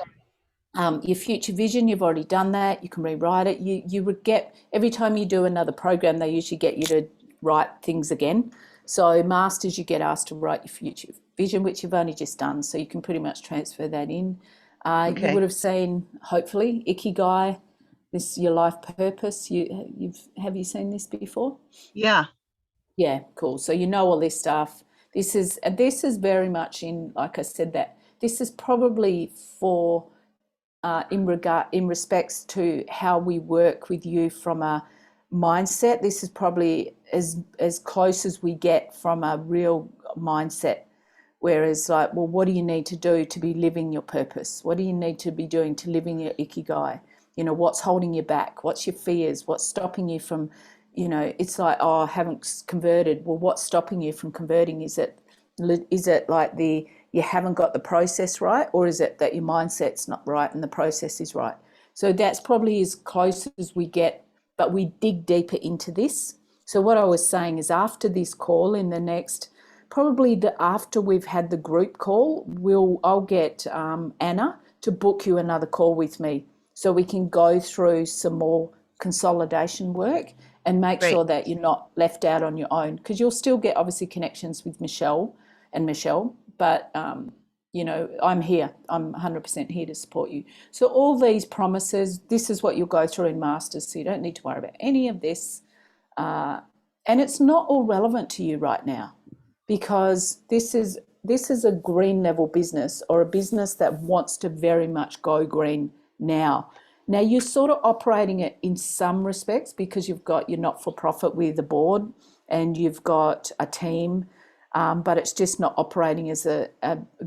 your future vision, you've already done that. You can rewrite it. You would get, every time you do another program, they usually get you to write things again. So Masters, you get asked to write your future vision, which you've only just done. So you can pretty much transfer that in. You Okay. would have seen, hopefully, Ikigai, this your life purpose. Have you seen this before? Yeah. Yeah, cool. So you know all this stuff. This is very much in, like I said, that this is probably for in respects to how we work with you from a mindset. This is probably as close as we get from a real mindset. Whereas, like, well, what do you need to do to be living your purpose? What do you need to be doing to living your ikigai? You know, what's holding you back? What's your fears? What's stopping you from, you know, it's like, oh, I haven't converted. Well, what's stopping you from converting? Is it like you haven't got the process right, or is it that your mindset's not right and the process is right? So that's probably as close as we get, but we dig deeper into this. So what I was saying is, after this call, in the next, probably after we've had the group call, I'll get Anna to book you another call with me so we can go through some more consolidation work and make Great. sure that you're not left out on your own, because you'll still get obviously connections with Michelle, but you know, I'm here. I'm 100% here to support you. So all these promises, this is what you'll go through in Masters, so you don't need to worry about any of this. And it's not all relevant to you right now, because this is a green level business, or a business that wants to very much go green now. Now, you're sort of operating it in some respects because you're not for profit with a board and you've got a team, but it's just not operating as a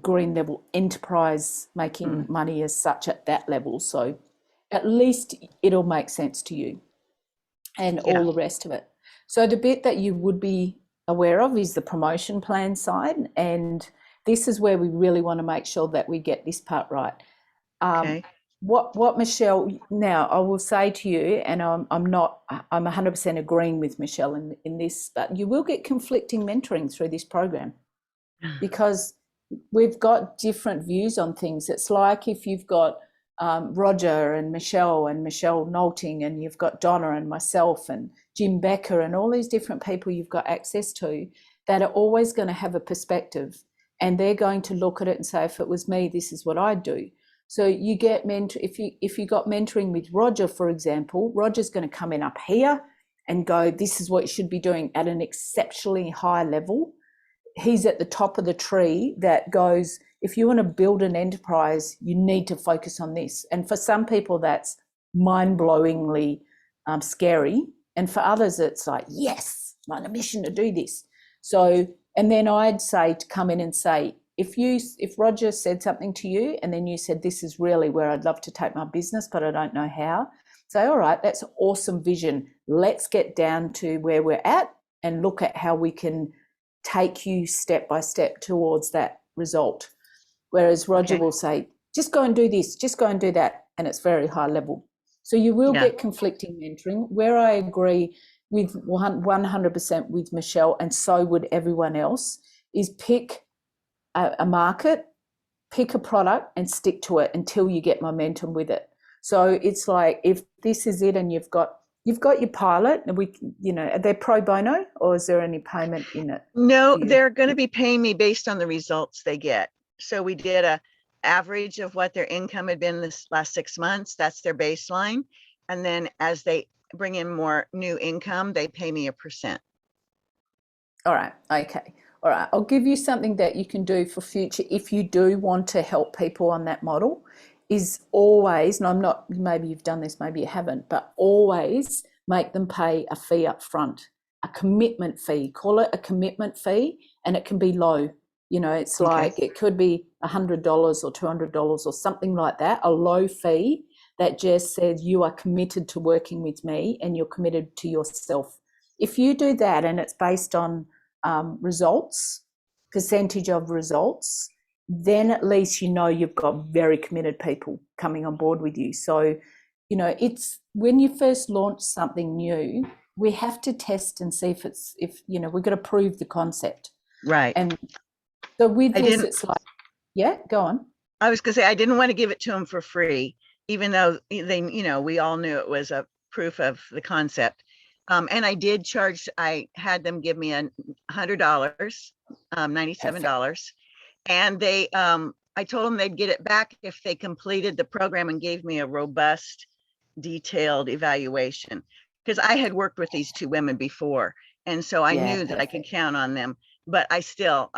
green level enterprise making money as such at that level. So at least it'll make sense to you and all the rest of it. So the bit that you would be aware of is the promotion plan side, and this is where we really want to make sure that we get this part right. Okay. What Michelle, now I will say to you, and I'm 100% agreeing with Michelle in this, but you will get conflicting mentoring through this program, because we've got different views on things. It's like if you've got Roger and Michelle Knowlting, and you've got Donna and myself and Jim Becker and all these different people you've got access to, that are always going to have a perspective, and they're going to look at it and say, if it was me, this is what I'd do. So you get if you got mentoring with Roger, for example, Roger's going to come in up here and go, this is what you should be doing at an exceptionally high level. He's at the top of the tree that goes, if you want to build an enterprise, you need to focus on this. And for some people, that's mind-blowingly scary. And for others, it's like, yes, I'm on a mission to do this. So, and then I'd say to come in and say, if Roger said something to you and then you said, this is really where I'd love to take my business, but I don't know how, say, all right, that's an awesome vision. Let's get down to where we're at and look at how we can take you step by step towards that result. Whereas Roger will say, just go and do this, just go and do that. And it's very high level. So you will get conflicting mentoring. Where I agree with 100% with Michelle, and so would everyone else, is pick a market, pick a product and stick to it until you get momentum with it. So it's like, if this is it and you've got your pilot, and are they pro bono, or is there any payment in it? No, they're going to be paying me based on the results they get. So we did a average of what their income had been this last 6 months. That's their baseline. And then as they bring in more new income, they pay me 1%. All right. Okay. All right. I'll give you something that you can do for future if you do want to help people on that model, is always, and I'm not, maybe you've done this, maybe you haven't, but always make them pay a fee up front, a commitment fee. Call it a commitment fee, and it can be low. You know, it's like it could be $100 or $200 or something like that, a low fee that just says you are committed to working with me and you're committed to yourself. If you do that and it's based on results, percentage of results, then at least you know you've got very committed people coming on board with you. So, you know, it's when you first launch something new, we have to test and see if we've got to prove the concept. Right. And so with I this, didn't, it's like, yeah, go on. I was gonna say, I didn't want to give it to them for free, even though they, we all knew it was a proof of the concept. And I did charge, I had them give me $100, $97. And I told them they'd get it back if they completed the program and gave me a robust, detailed evaluation. Because I had worked with these two women before. And so I knew that I could count on them. But I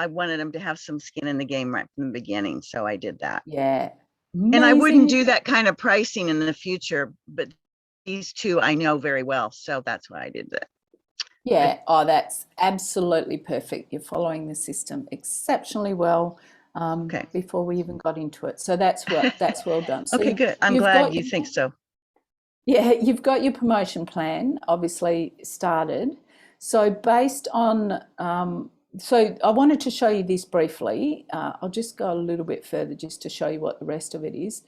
wanted them to have some skin in the game right from the beginning. So I did that. Yeah. And I wouldn't Amazing. do that kind of pricing in the future, but these two I know very well. So that's why I did that. Yeah. Oh, that's absolutely perfect. You're following the system exceptionally well. Okay. Before we even got into it. So that's well done. So Okay, good. I'm you've glad got you think so. Yeah, you've got your promotion plan obviously started. So based on, so I wanted to show you this briefly. I'll just go a little bit further just to show you what the rest of it is.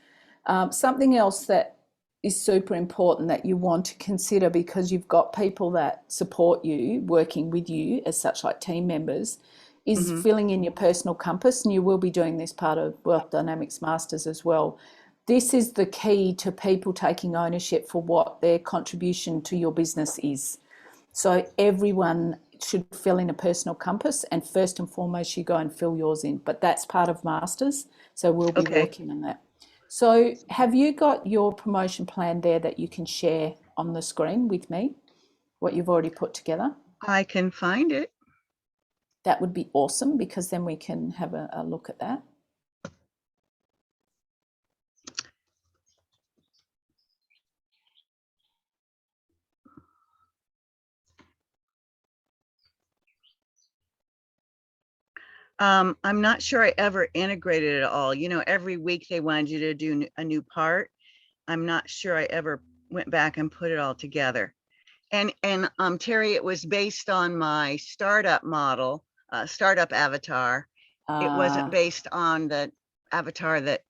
Something else that is super important that you want to consider, because you've got people that support you, working with you as such, like team members, is Mhm. filling in your personal compass. And you will be doing this part of Wealth Dynamics Masters as well. This is the key to people taking ownership for what their contribution to your business is. So everyone should fill in a personal compass, and first and foremost, you go and fill yours in. But that's part of Masters, so we'll be Okay. working on that. So have you got your promotion plan there that you can share on the screen with me, what you've already put together? I can find it. That would be awesome, because then we can have a look at that. I'm not sure I ever integrated it all. Every week they wanted you to do a new part. I'm not sure I ever went back and put it all together. And Terry, it was based on my startup model, startup avatar. It wasn't based on the avatar that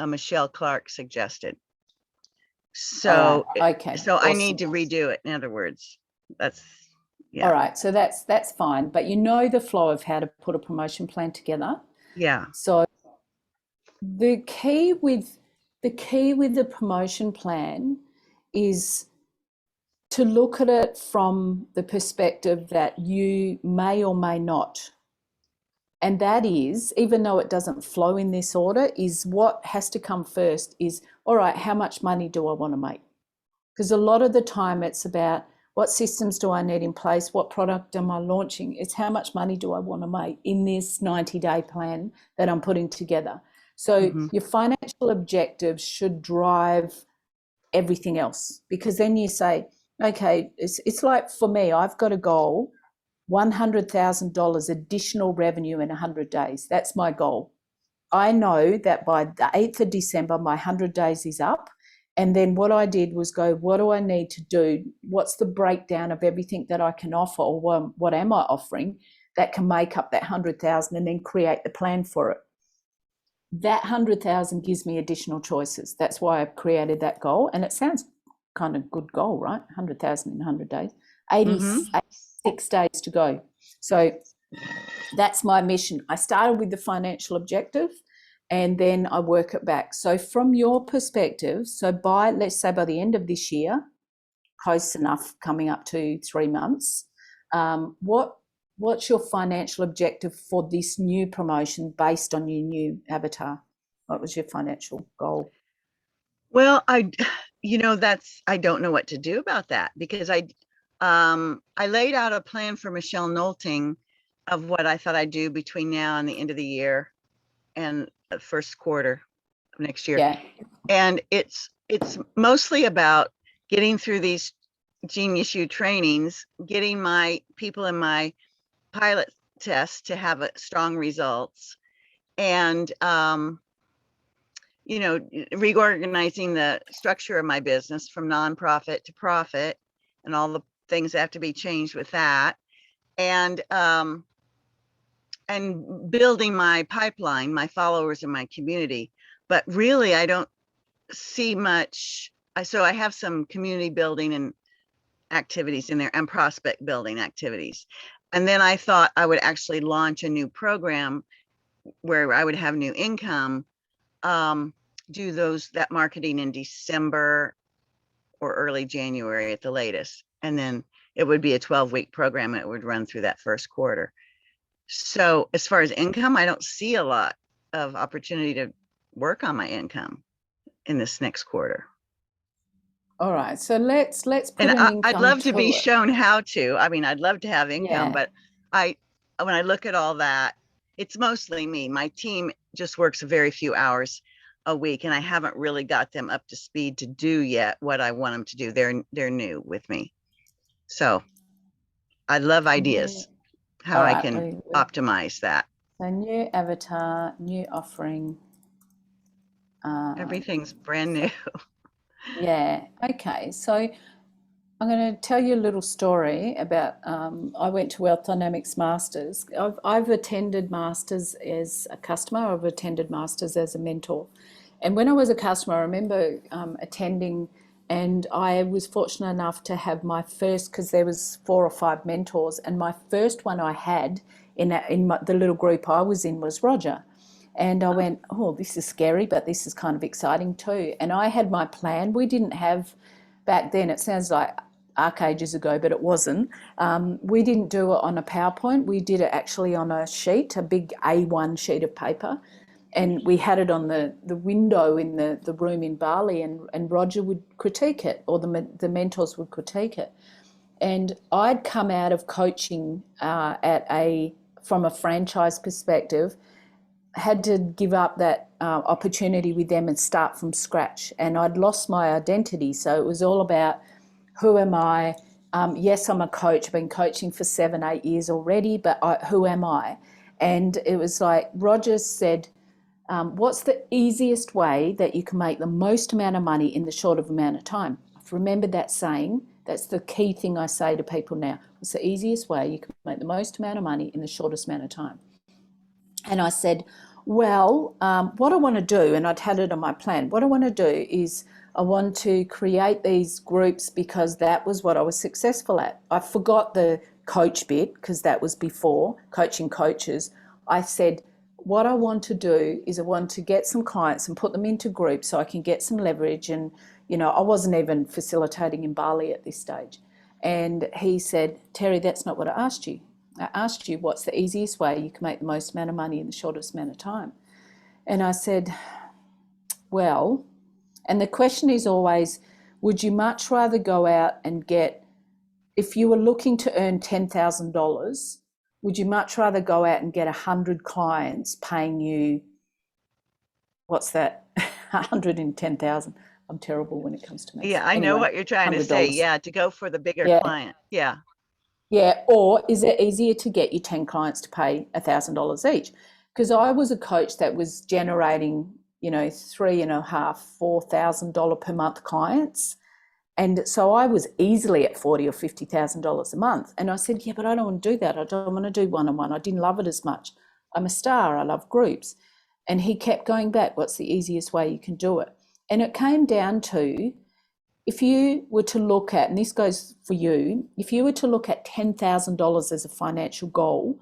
Michelle Clark suggested. So, okay, so I need awesome. to redo it. In other words, that's, yeah. All right, so that's fine, but you know the flow of how to put a promotion plan together. Yeah. So the key with the promotion plan is to look at it from the perspective that you may or may not. And that is, even though it doesn't flow in this order, is what has to come first is, all right, how much money do I want to make? Because a lot of the time it's about, what systems do I need in place? What product am I launching? It's how much money do I want to make in this 90-day plan that I'm putting together. So Mhm. your financial objectives should drive everything else, because then you say, okay, it's like, for me, I've got a goal, $100,000 additional revenue in 100 days. That's my goal. I know that by the 8th of December, my 100 days is up. And then what I did was go, what do I need to do? What's the breakdown of everything that I can offer, or what am I offering that can make up that 100,000, and then create the plan for it. That 100,000 gives me additional choices. That's why I've created that goal. And it sounds kind of good goal, right? 100,000 in 100 days, 86 days to go. So that's my mission. I started with the financial objective, and then I work it back. So from your perspective, so let's say by the end of this year, close enough, coming up to 3 months, what's your financial objective for this new promotion based on your new avatar? What was your financial goal? Well, I don't know what to do about that, because I laid out a plan for Michelle Knowlting of what I thought I'd do between now and the end of the year and the first quarter of next year. Yeah. And it's mostly about getting through these Genius U trainings, getting my people in my pilot test to have strong results, and reorganizing the structure of my business from nonprofit to profit, and all the things that have to be changed with that, and building my pipeline, my followers in my community. But really, I don't see much. So I have some community building activities in there and prospect building activities. And then I thought I would actually launch a new program where I would have new income, do that marketing in December or early January at the latest. And then it would be a 12-week program and it would run through that first quarter. So as far as income, I don't see a lot of opportunity to work on my income in this next quarter. All right, so let's put And an I'd income love to be to it. shown how to. I mean, I'd love to have income, Yeah. but when I look at all that, it's mostly me. My team just works very few hours a week, and I haven't really got them up to speed to do yet what I want them to do. They're new with me. So I'd love ideas how All I right, can optimize that. so new avatar, new offering. Everything's brand new. Yeah, okay. So I'm going to tell you a little story about. I went to Wealth Dynamics Masters. I've attended Masters as a customer. I've attended Masters as a mentor. And when I was a customer, I remember attending, and I was fortunate enough to have my first, because there was 4 or 5 mentors, and my first one I had the little group I was in was Roger. And I went, oh, this is scary, but this is kind of exciting too. And I had my plan. We didn't have, back then, it sounds like arc ages ago, but it wasn't. We didn't do it on a PowerPoint. We did it actually on a sheet, a big A1 sheet of paper. And we had it on the window in the room in Bali, and Roger would critique it, or the mentors would critique it. And I'd come out of coaching from a franchise perspective, had to give up that opportunity with them and start from scratch. And I'd lost my identity. So it was all about, who am I? Yes, I'm a coach. I've been coaching for 7, 8 years already, but who am I? And it was like Roger said, what's the easiest way that you can make the most amount of money in the shortest amount of time? I've remembered that saying. That's the key thing I say to people now. What's the easiest way you can make the most amount of money in the shortest amount of time? And I said, well, what I want to do, and I'd had it on my plan, what I want to do is I want to create these groups, because that was what I was successful at. I forgot the coach bit, because that was before coaching coaches. I said, what I want to do is I want to get some clients and put them into groups so I can get some leverage. And, I wasn't even facilitating in Bali at this stage. And he said, Terri, that's not what I asked you. I asked you what's the easiest way you can make the most amount of money in the shortest amount of time. And I said, well, and the question is always, would you much rather go out and get, if you were looking to earn $10,000, would you much rather go out and get 100 clients paying you, what's that, 110,000? I'm terrible when it comes to maths. Yeah, I know what you're trying to say. Yeah, to go for the bigger client. Yeah. Yeah, or is it easier to get you 10 clients to pay $1,000 each? Because I was a coach that was generating, $3,500, $4,000 per month clients. And so I was easily at $40,000 or $50,000 a month. And I said, yeah, but I don't want to do that. I don't want to do one-on-one. I didn't love it as much. I'm a star. I love groups. And he kept going back, what's the easiest way you can do it? And it came down to, if you were to look at, and this goes for you, if you were to look at $10,000 as a financial goal,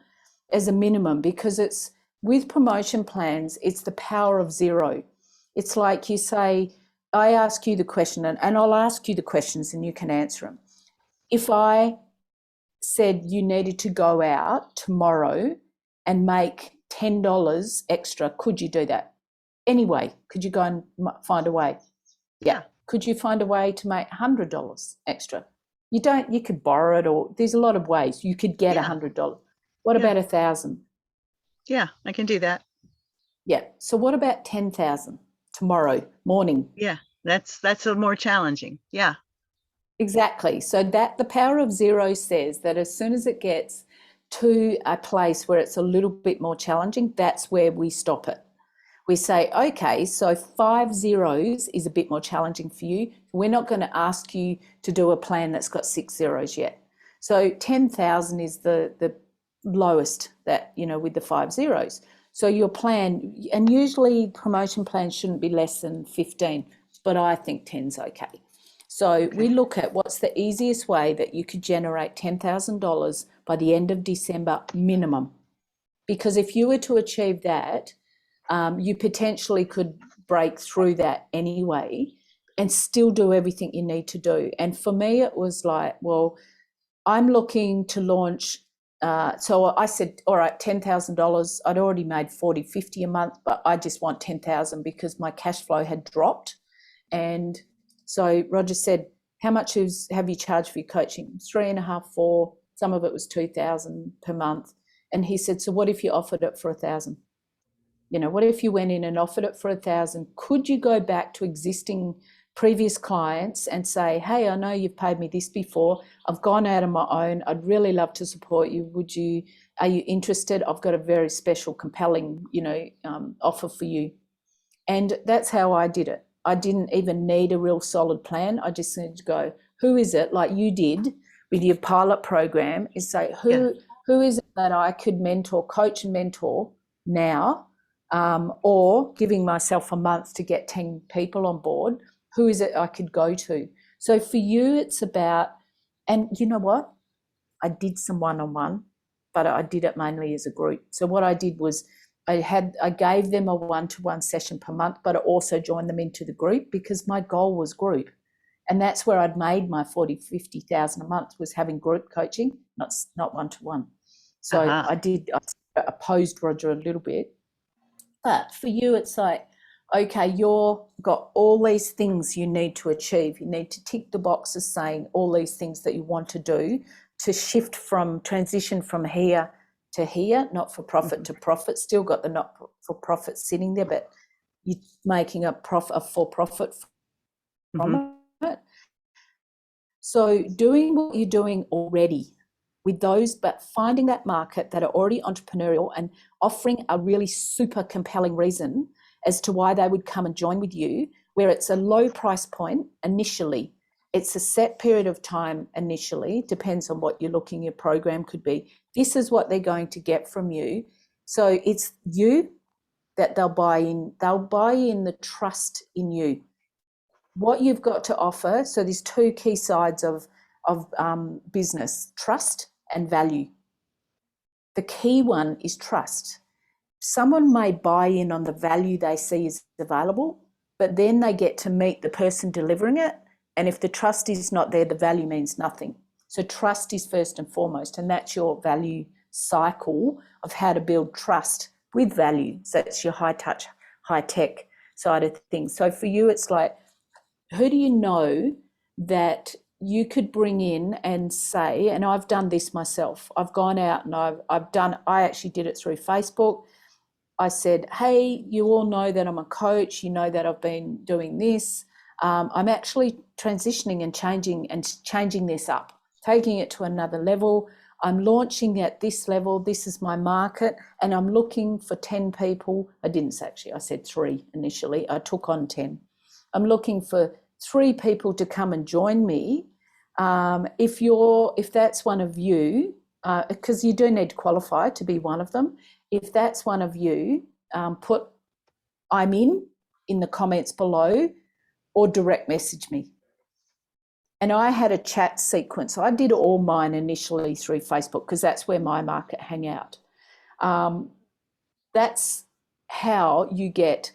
as a minimum, because it's with promotion plans, it's the power of zero. It's like you say, I ask you the question, and I'll ask you the questions and you can answer them. If I said you needed to go out tomorrow and make $10 extra, could you do that? Anyway, could you go and find a way? Yeah. Could you find a way to make $100 extra? You could borrow it, or there's a lot of ways you could get $100. What about 1,000? Yeah, I can do that. Yeah. So what about 10,000 tomorrow morning? Yeah, that's a more challenging. Yeah. Exactly. So that the power of zero says that as soon as it gets to a place where it's a little bit more challenging, that's where we stop it. We say, okay, so 5 zeros is a bit more challenging for you. We're not going to ask you to do a plan that's got 6 zeros yet. So 10,000 is the lowest that, with the 5 zeros. So your plan, and usually promotion plans shouldn't be less than 15, but I think 10's okay. So we look at what's the easiest way that you could generate $10,000 by the end of December minimum. Because if you were to achieve that, you potentially could break through that anyway and still do everything you need to do. And for me, it was like, well, I'm looking to launch. So I said, all right, $10,000. I'd already made 40, 50 a month, but I just want 10,000 because my cash flow had dropped. And so Roger said, how much have you charged for your coaching? 3.5, 4. Some of it was 2,000 per month. And he said, so what if you offered it for 1,000? What if you went in and offered it for 1,000? Could you go back to existing previous clients and say, hey, I know you've paid me this before. I've gone out on my own. I'd really love to support you. Are you interested? I've got a very special, compelling, offer for you. And that's how I did it. I didn't even need a real solid plan. I just needed to go, who is it, like you did with your pilot program, is say, who is it that I could coach and mentor now, or giving myself a month to get 10 people on board, who is it I could go to? So for you, it's about, and you know what? I did some one-on-one, but I did it mainly as a group. So what I did was I gave them a one-to-one session per month, but I also joined them into the group because my goal was group. And that's where I'd made my 40, 50,000 a month, was having group coaching, not one-to-one. So I opposed Roger a little bit. But for you, it's like, okay, you've got all these things you need to achieve. You need to tick the boxes saying all these things that you want to do to transition from here to here, not for profit to profit. Still got the not for profit sitting there, but you're making a for profit from it. So doing what you're doing already with those, but finding that market that are already entrepreneurial and offering a really super compelling reason as to why they would come and join with you, where it's a low price point initially. It's a set period of time initially, depends on what your program could be. This is what they're going to get from you. So it's you that they'll buy in. They'll buy in the trust in you. What you've got to offer, so there's two key sides of business, trust and value. The key one is trust. Someone may buy in on the value they see is available, but then they get to meet the person delivering it. And if the trust is not there, the value means nothing. So trust is first and foremost, and that's your value cycle of how to build trust with value. So it's your high touch, high tech side of things. So for you, it's like, who do you know that you could bring in and say, and I've done this myself. I've gone out and I actually did it through Facebook. I said, hey, you all know that I'm a coach. You know that I've been doing this. I'm actually transitioning and changing this up, taking it to another level. I'm launching at this level. This is my market, and I'm looking for 10 people. I didn't actually, I said 3 initially. I took on 10. I'm looking for 3 people to come and join me. If that's one of you, because you do need to qualify to be one of them. If that's one of you, put I'm in the comments below, or direct message me. And I had a chat sequence. I did all mine initially through Facebook because that's where my market hang out. That's how you get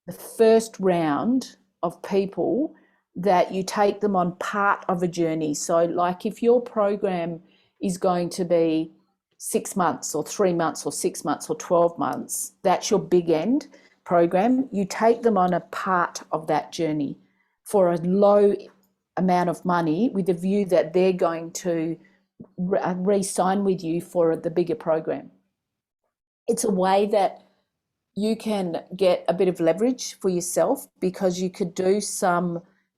the first round of people that you take them on part of a journey. So like if your program is going to be 6 months or 3 months or 6 months or 12 months, that's your big end program. You take them on a part of that journey for a low amount of money with a view that they're going to re-sign with you for the bigger program. It's a way that you can get a bit of leverage for yourself because you could do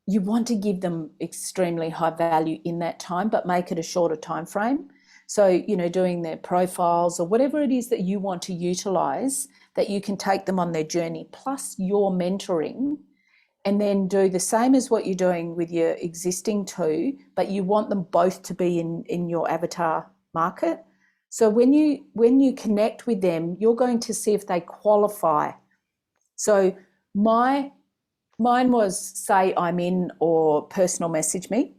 you want to give them extremely high value in that time, but make it a shorter time frame. So, doing their profiles or whatever it is that you want to utilize, that you can take them on their journey, plus your mentoring, and then do the same as what you're doing with your existing 2, but you want them both to be in your avatar market. So when you connect with them, you're going to see if they qualify. So my Mine was say I'm in or personal message me.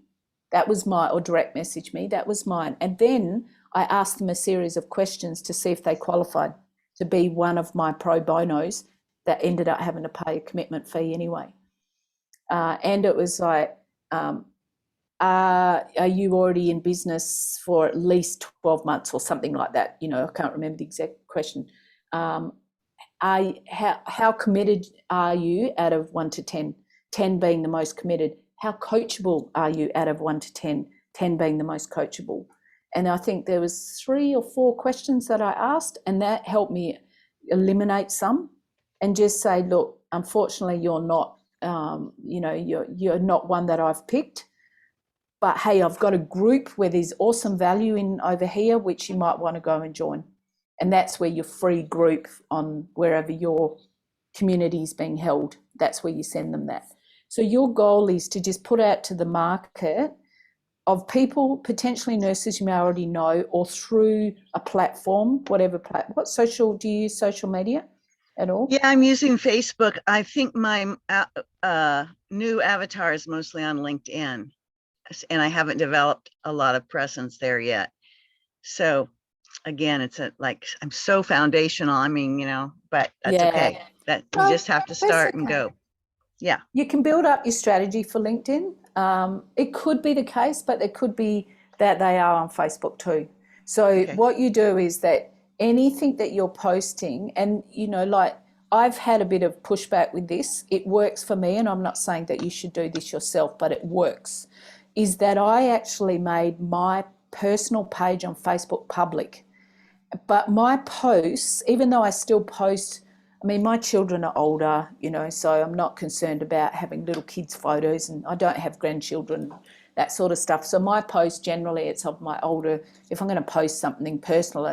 That was or direct message me. That was mine. And then I asked them a series of questions to see if they qualified to be one of my pro bonos that ended up having to pay a commitment fee anyway. And it was like, are you already in business for at least 12 months or something like that? You know, I can't remember the exact question. How committed are you out of 1 to 10? 10 being the most committed. How coachable are you out of 1 to 10? 10 being the most coachable. And I think there was 3 or 4 questions that I asked, and that helped me eliminate some and just say, look, unfortunately, you're not, you're not one that I've picked. But hey, I've got a group where there's awesome value in over here, which you might want to go and join. And that's where your free group on wherever your community is being held, that's where you send them that. So your goal is to just put out to the market of people, potentially nurses you may already know, or through a platform, whatever platform. What social, do you use social media at all? Yeah, I'm using Facebook. I think my new avatar is mostly on LinkedIn, and I haven't developed a lot of presence there yet. So again, it's I'm so foundational. I mean, but that's okay. That we just have to start and go. Yeah. You can build up your strategy for LinkedIn. It could be the case, but it could be that they are on Facebook too. So what you do is that anything that you're posting, and like I've had a bit of pushback with this, it works for me, and I'm not saying that you should do this yourself, but it works, is that I actually made my personal page on Facebook public. But my posts, even though I still post, I mean, my children are older, so I'm not concerned about having little kids' photos, and I don't have grandchildren, that sort of stuff. So my post generally, it's of my older, if I'm going to post something personal,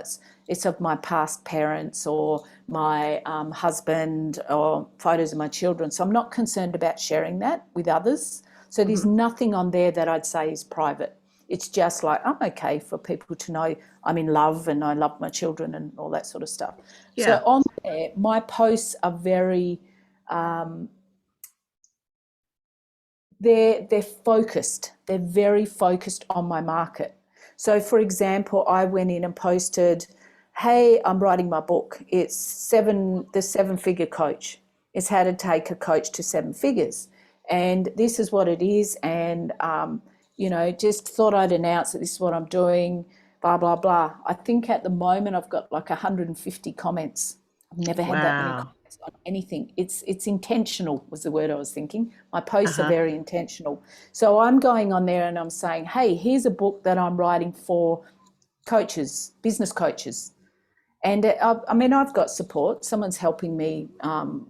it's of my past parents or my husband or photos of my children. So I'm not concerned about sharing that with others. So there's nothing on there that I'd say is private. It's just like, I'm okay for people to know I'm in love and I love my children and all that sort of stuff. Yeah. So on there, my posts are very, they're focused. They're very focused on my market. So for example, I went in and posted, hey, I'm writing my book. It's the 7-figure coach. It's how to take a coach to 7 figures. And this is what it is. And, just thought I'd announce that this is what I'm doing, blah, blah, blah. I think at the moment I've got like 150 comments. I've never had that many comments on anything. It's intentional was the word I was thinking. My posts are very intentional. So I'm going on there and I'm saying, hey, here's a book that I'm writing for coaches, business coaches. And I've got support. Someone's helping me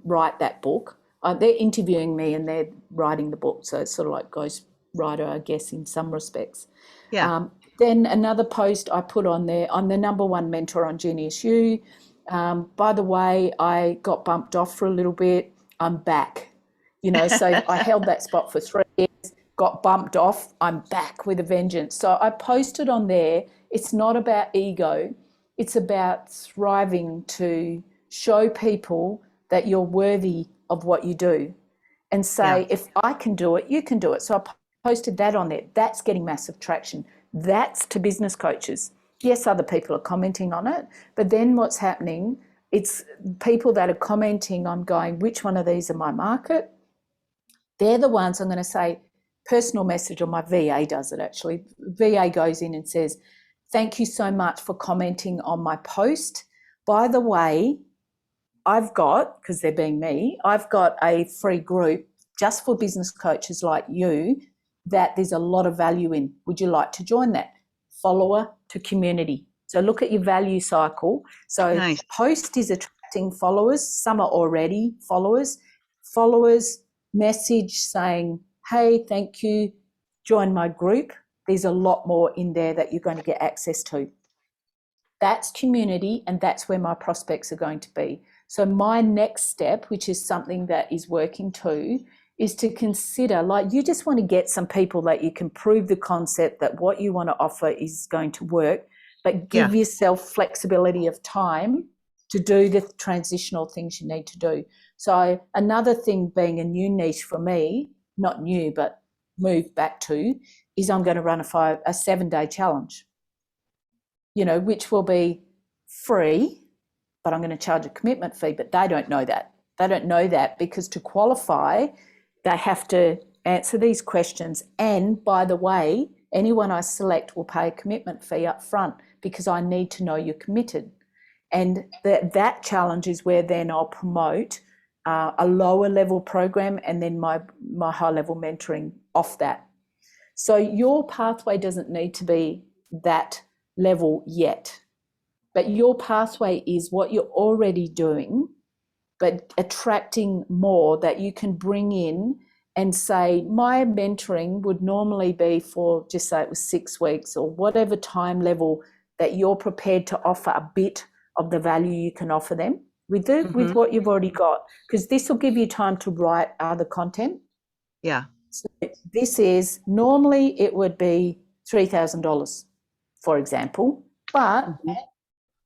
write that book. They're interviewing me and they're writing the book. So it's sort of like ghostwriter, I guess, in some respects. Yeah. Then another post I put on there, I'm the #1 mentor on Genius U. By the way, I got bumped off for a little bit. I'm back. So I held that spot for 3 years, got bumped off. I'm back with a vengeance. So I posted on there. It's not about ego. It's about thriving to show people that you're worthy of what you do and say, if I can do it, you can do it. So I posted that on there. That's getting massive traction. That's to business coaches. Yes, other people are commenting on it, but then what's happening, it's people that are commenting, I'm going, which one of these are my market? They're the ones I'm going to say, personal message, or my VA does it actually. VA goes in and says, thank you so much for commenting on my post. By the way, I've got, because they're being me, I've got a free group just for business coaches like you that there's a lot of value in. Would you like to join that? Follower to community. So look at your value cycle. So nice. Post is attracting followers. Some are already followers. Followers message saying, hey, thank you, join my group. There's a lot more in there that you're going to get access to. That's community, and that's where my prospects are going to be. So my next step, which is something that is working too, is to consider, like, you just want to get some people that you can prove the concept that what you want to offer is going to work, but give yourself flexibility of time to do the transitional things you need to do. So another thing being a new niche for me, not new, but moved back to, is I'm going to run a 7-day challenge, which will be free, but I'm going to charge a commitment fee. But they don't know that. They don't know that because to qualify, they have to answer these questions. And by the way, anyone I select will pay a commitment fee up front because I need to know you're committed. And that challenge is where then I'll promote a lower level program and then my high level mentoring off that. So your pathway doesn't need to be that level yet, but your pathway is what you're already doing, but attracting more that you can bring in and say, my mentoring would normally be for, just say it was 6 weeks or whatever time level that you're prepared to offer a bit of the value you can offer them with what you've already got, because this will give you time to write other content. Yeah. So this is, normally it would be $3,000, for example, but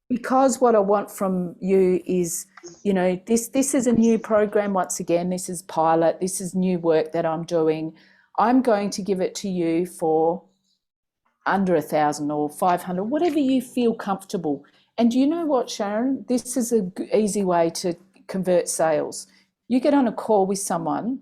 because what I want from you is, this is a new program. Once again, this is pilot, this is new work that I'm doing. I'm going to give it to you for under 1,000 or 500, whatever you feel comfortable. And you know what, Sharon? This is an easy way to convert sales. You get on a call with someone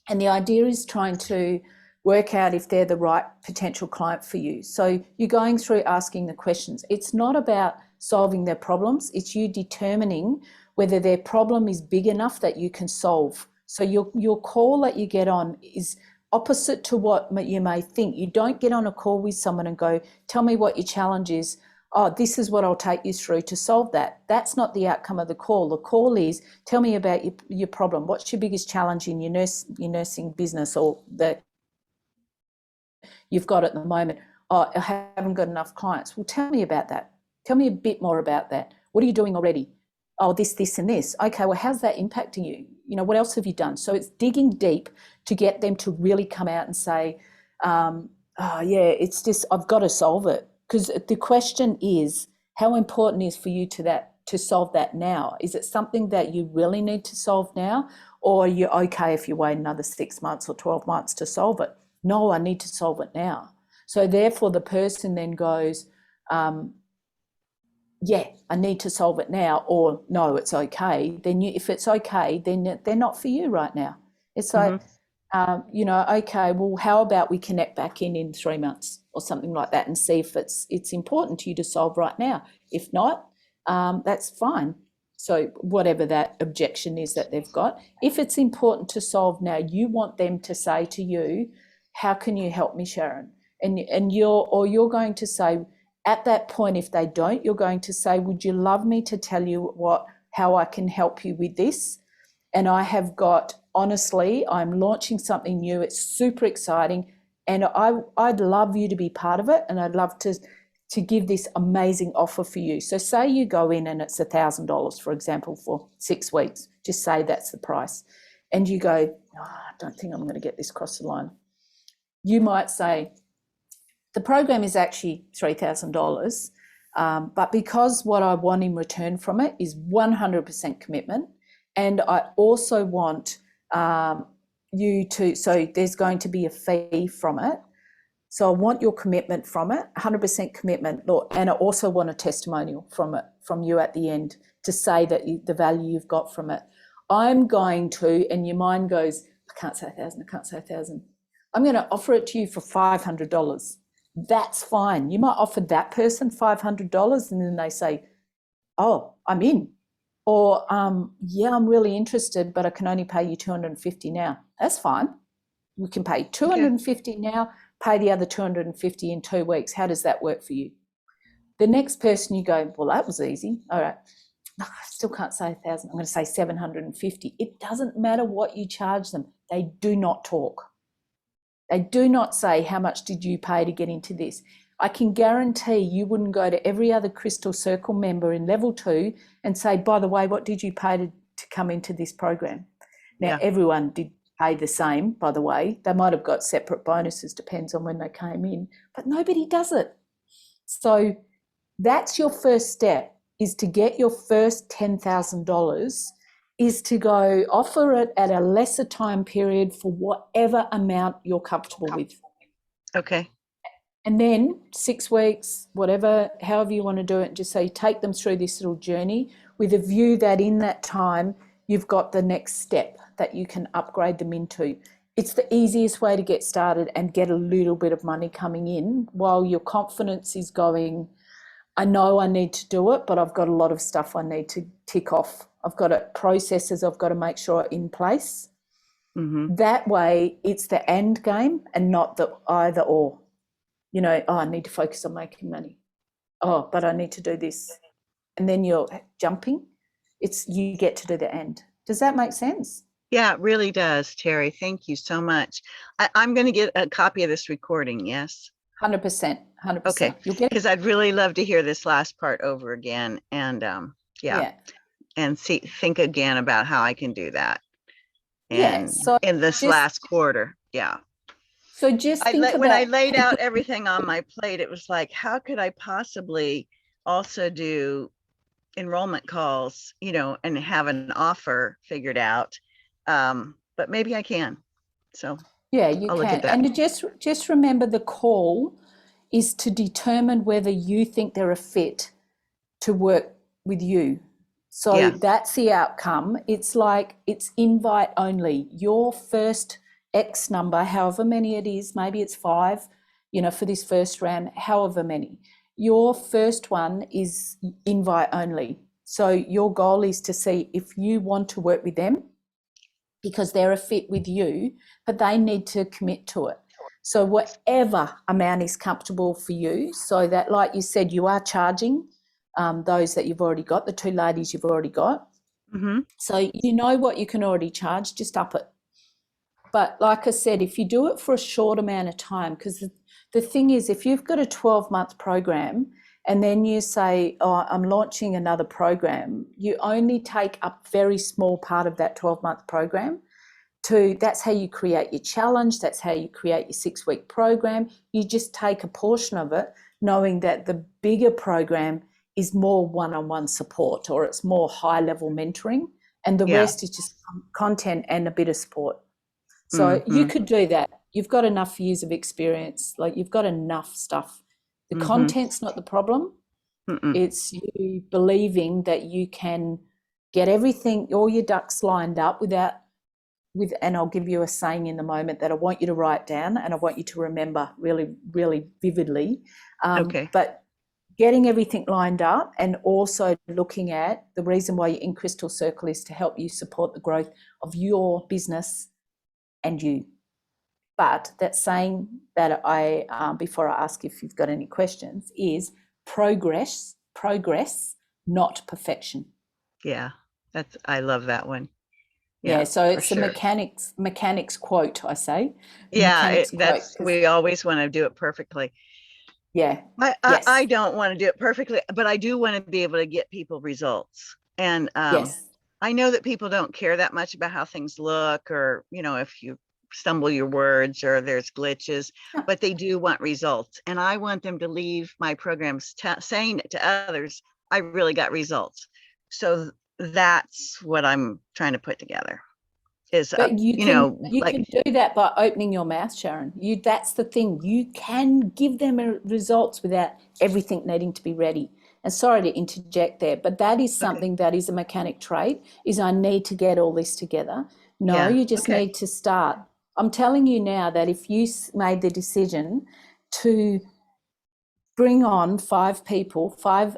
and the idea is trying to work out if they're the right potential client for you. So you're going through asking the questions. It's not about solving their problems. It's you determining whether their problem is big enough that you can solve. So your call that you get on is opposite to what you may think. You don't get on a call with someone and go, tell me what your challenge is. Oh, this is what I'll take you through to solve that. That's not the outcome of the call. The call is, tell me about your problem. What's your biggest challenge in your nursing business or that you've got at the moment? Oh, I haven't got enough clients. Well, tell me about that. Tell me a bit more about that. What are you doing already? Oh, this, and this. Okay, well, how's that impacting you? What else have you done? So it's digging deep to get them to really come out and say, oh, yeah, it's just, I've got to solve it. Because the question is, how important is for you to solve that now? Is it something that you really need to solve now? Or are you okay if you wait another 6 months or 12 months to solve it? No, I need to solve it now. So therefore the person then goes, yeah, I need to solve it now, or no, it's okay. Then if it's okay, then they're not for you right now. It's like, okay, well, how about we connect back in 3 months or something like that and see if it's important to you to solve right now. If not, that's fine. So whatever that objection is that they've got, if it's important to solve now, you want them to say to you, how can you help me, Sharon? And you're going to say, at that point, if they don't, you're going to say, would you love me to tell you how I can help you with this? And I have got, honestly, I'm launching something new. It's super exciting. And I'd love you to be part of it. And I'd love to give this amazing offer for you. So say you go in and it's $1,000, for example, for 6 weeks. Just say that's the price. And you go, oh, I don't think I'm going to get this across the line. You might say, the program is actually $3,000, but because what I want in return from it is 100% commitment, and I also want you to, so there's going to be a fee from it. So I want your commitment from it, 100% commitment, and I also want a testimonial from you at the end to say that the value you've got from it. I'm going to, and your mind goes, I can't say 1,000, I can't say 1,000. I'm going to offer it to you for $500. That's fine. You might offer that person $500 and then they say, oh, I'm in. Or, yeah, I'm really interested, but I can only pay you $250 now. That's fine. We can pay $250 now, pay the other $250 in 2 weeks. How does that work for you? The next person you go, well, that was easy. All right. I still can't say 1,000. I'm going to say 750. It doesn't matter what you charge them. They do not talk. They do not say, how much did you pay to get into this? I can guarantee you wouldn't go to every other Crystal Circle member in level 2 and say, by the way, what did you pay to come into this program? Now, everyone did pay the same, by the way. They might have got separate bonuses, depends on when they came in, but nobody does it. So that's your first step, is to get your first $10,000 is to go offer it at a lesser time period for whatever amount you're comfortable with. Okay. And then 6 weeks, whatever, however you want to do it, just say take them through this little journey with a view that in that time you've got the next step that you can upgrade them into. It's the easiest way to get started and get a little bit of money coming in while your confidence is going, I know I need to do it, but I've got a lot of stuff I need to tick off. I've got processes I've got to make sure are in place. Mm-hmm. That way it's the end game and not the either or. You know, I need to focus on making money. Oh, but I need to do this. And then you're jumping. You get to do the end. Does that make sense? Yeah, it really does, Terri. Thank you so much. I'm going to get a copy of this recording. Yes. 100%. 100%. Okay. Because I'd really love to hear this last part over again. And and think again about how I can do that. And so in this last quarter. Yeah. So just think about when I laid out everything on my plate, it was like, how could I possibly also do enrollment calls, and have an offer figured out? But maybe I can. So yeah, you I'll can. look at that. And just remember, the call is to determine whether you think they're a fit to work with you. So that's the outcome. It's like it's invite only. Your first X number, however many it is, maybe it's 5, for this first round, however many. Your first one is invite only. So your goal is to see if you want to work with them because they're a fit with you, but they need to commit to it. So whatever amount is comfortable for you, so that, like you said, you are charging those that you've already got, the 2 ladies you've already got. Mm-hmm. So you know what you can already charge, just up it. But like I said, if you do it for a short amount of time, because the thing is, if you've got a 12-month program and then you say, oh, I'm launching another program, you only take a very small part of that 12-month program. That's how you create your challenge. That's how you create your 6-week program. You just take a portion of it, knowing that the bigger program is more one-on-one support, or it's more high-level mentoring, and the rest is just content and a bit of support. So you could do that. You've got enough years of experience, like you've got enough stuff. The content's not the problem. It's you believing that you can get everything, all your ducks lined up and I'll give you a saying in the moment that I want you to write down and I want you to remember really, really vividly. But getting everything lined up and also looking at the reason why you're in Crystal Circle is to help you support the growth of your business and you. But that saying that I, before I ask if you've got any questions, is progress, not perfection. Yeah, I love that one. Yeah, so it's a mechanics quote, I say. Yeah, we always want to do it perfectly. Yeah. I don't want to do it perfectly, but I do want to be able to get people results. And I know that people don't care that much about how things look, or, if you stumble your words or there's glitches, but they do want results. And I want them to leave my programs saying to others, I really got results. So that's what I'm trying to put together. But you can do that by opening your mouth, Sharon. That's the thing. You can give them results without everything needing to be ready. And sorry to interject there, but that is something that is a mechanic trait, is I need to get all this together. No, you just need to start. I'm telling you now that if you made the decision to bring on 5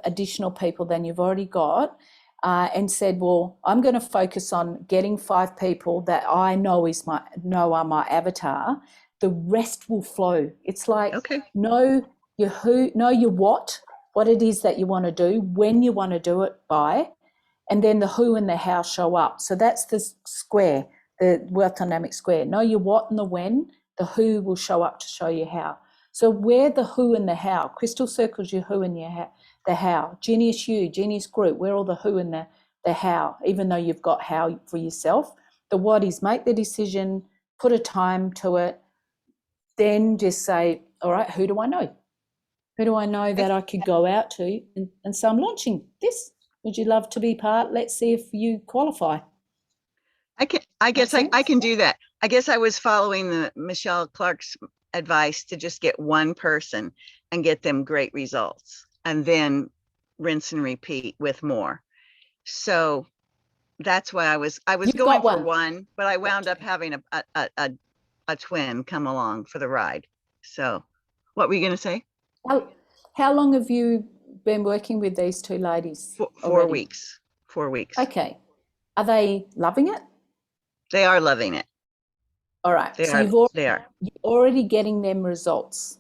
additional people than you've already got, and said, well, I'm going to focus on getting 5 people that I know are my avatar, the rest will flow. It's like know your who, know your what it is that you want to do, when you want to do it by, and then the who and the how show up. So that's the square, the wealth dynamic square. Know your what and the when, the who will show up to show you how. So where the who and the how, Crystal Circle's your who and your how. The how, Genius You, Genius Group, we're all the who and the how, even though you've got how for yourself. The what is make the decision, put a time to it, then just say, all right, who do I know? Who do I know that I could go out to and say, I'm launching this. Would you love to be part? Let's see if you qualify. I Make guess I sense? can do that. I guess I was following the Michelle Clark's advice to just get one person and get them great results and then rinse and repeat with more. So that's why I was You've going got for one. one, but I wound up having a twin come along for the ride. So what were you going to say? How long have you been working with these two ladies Four already? weeks. 4 weeks. Okay. Are they loving it? They are loving it. All right. They So are. They are. you're already getting them results.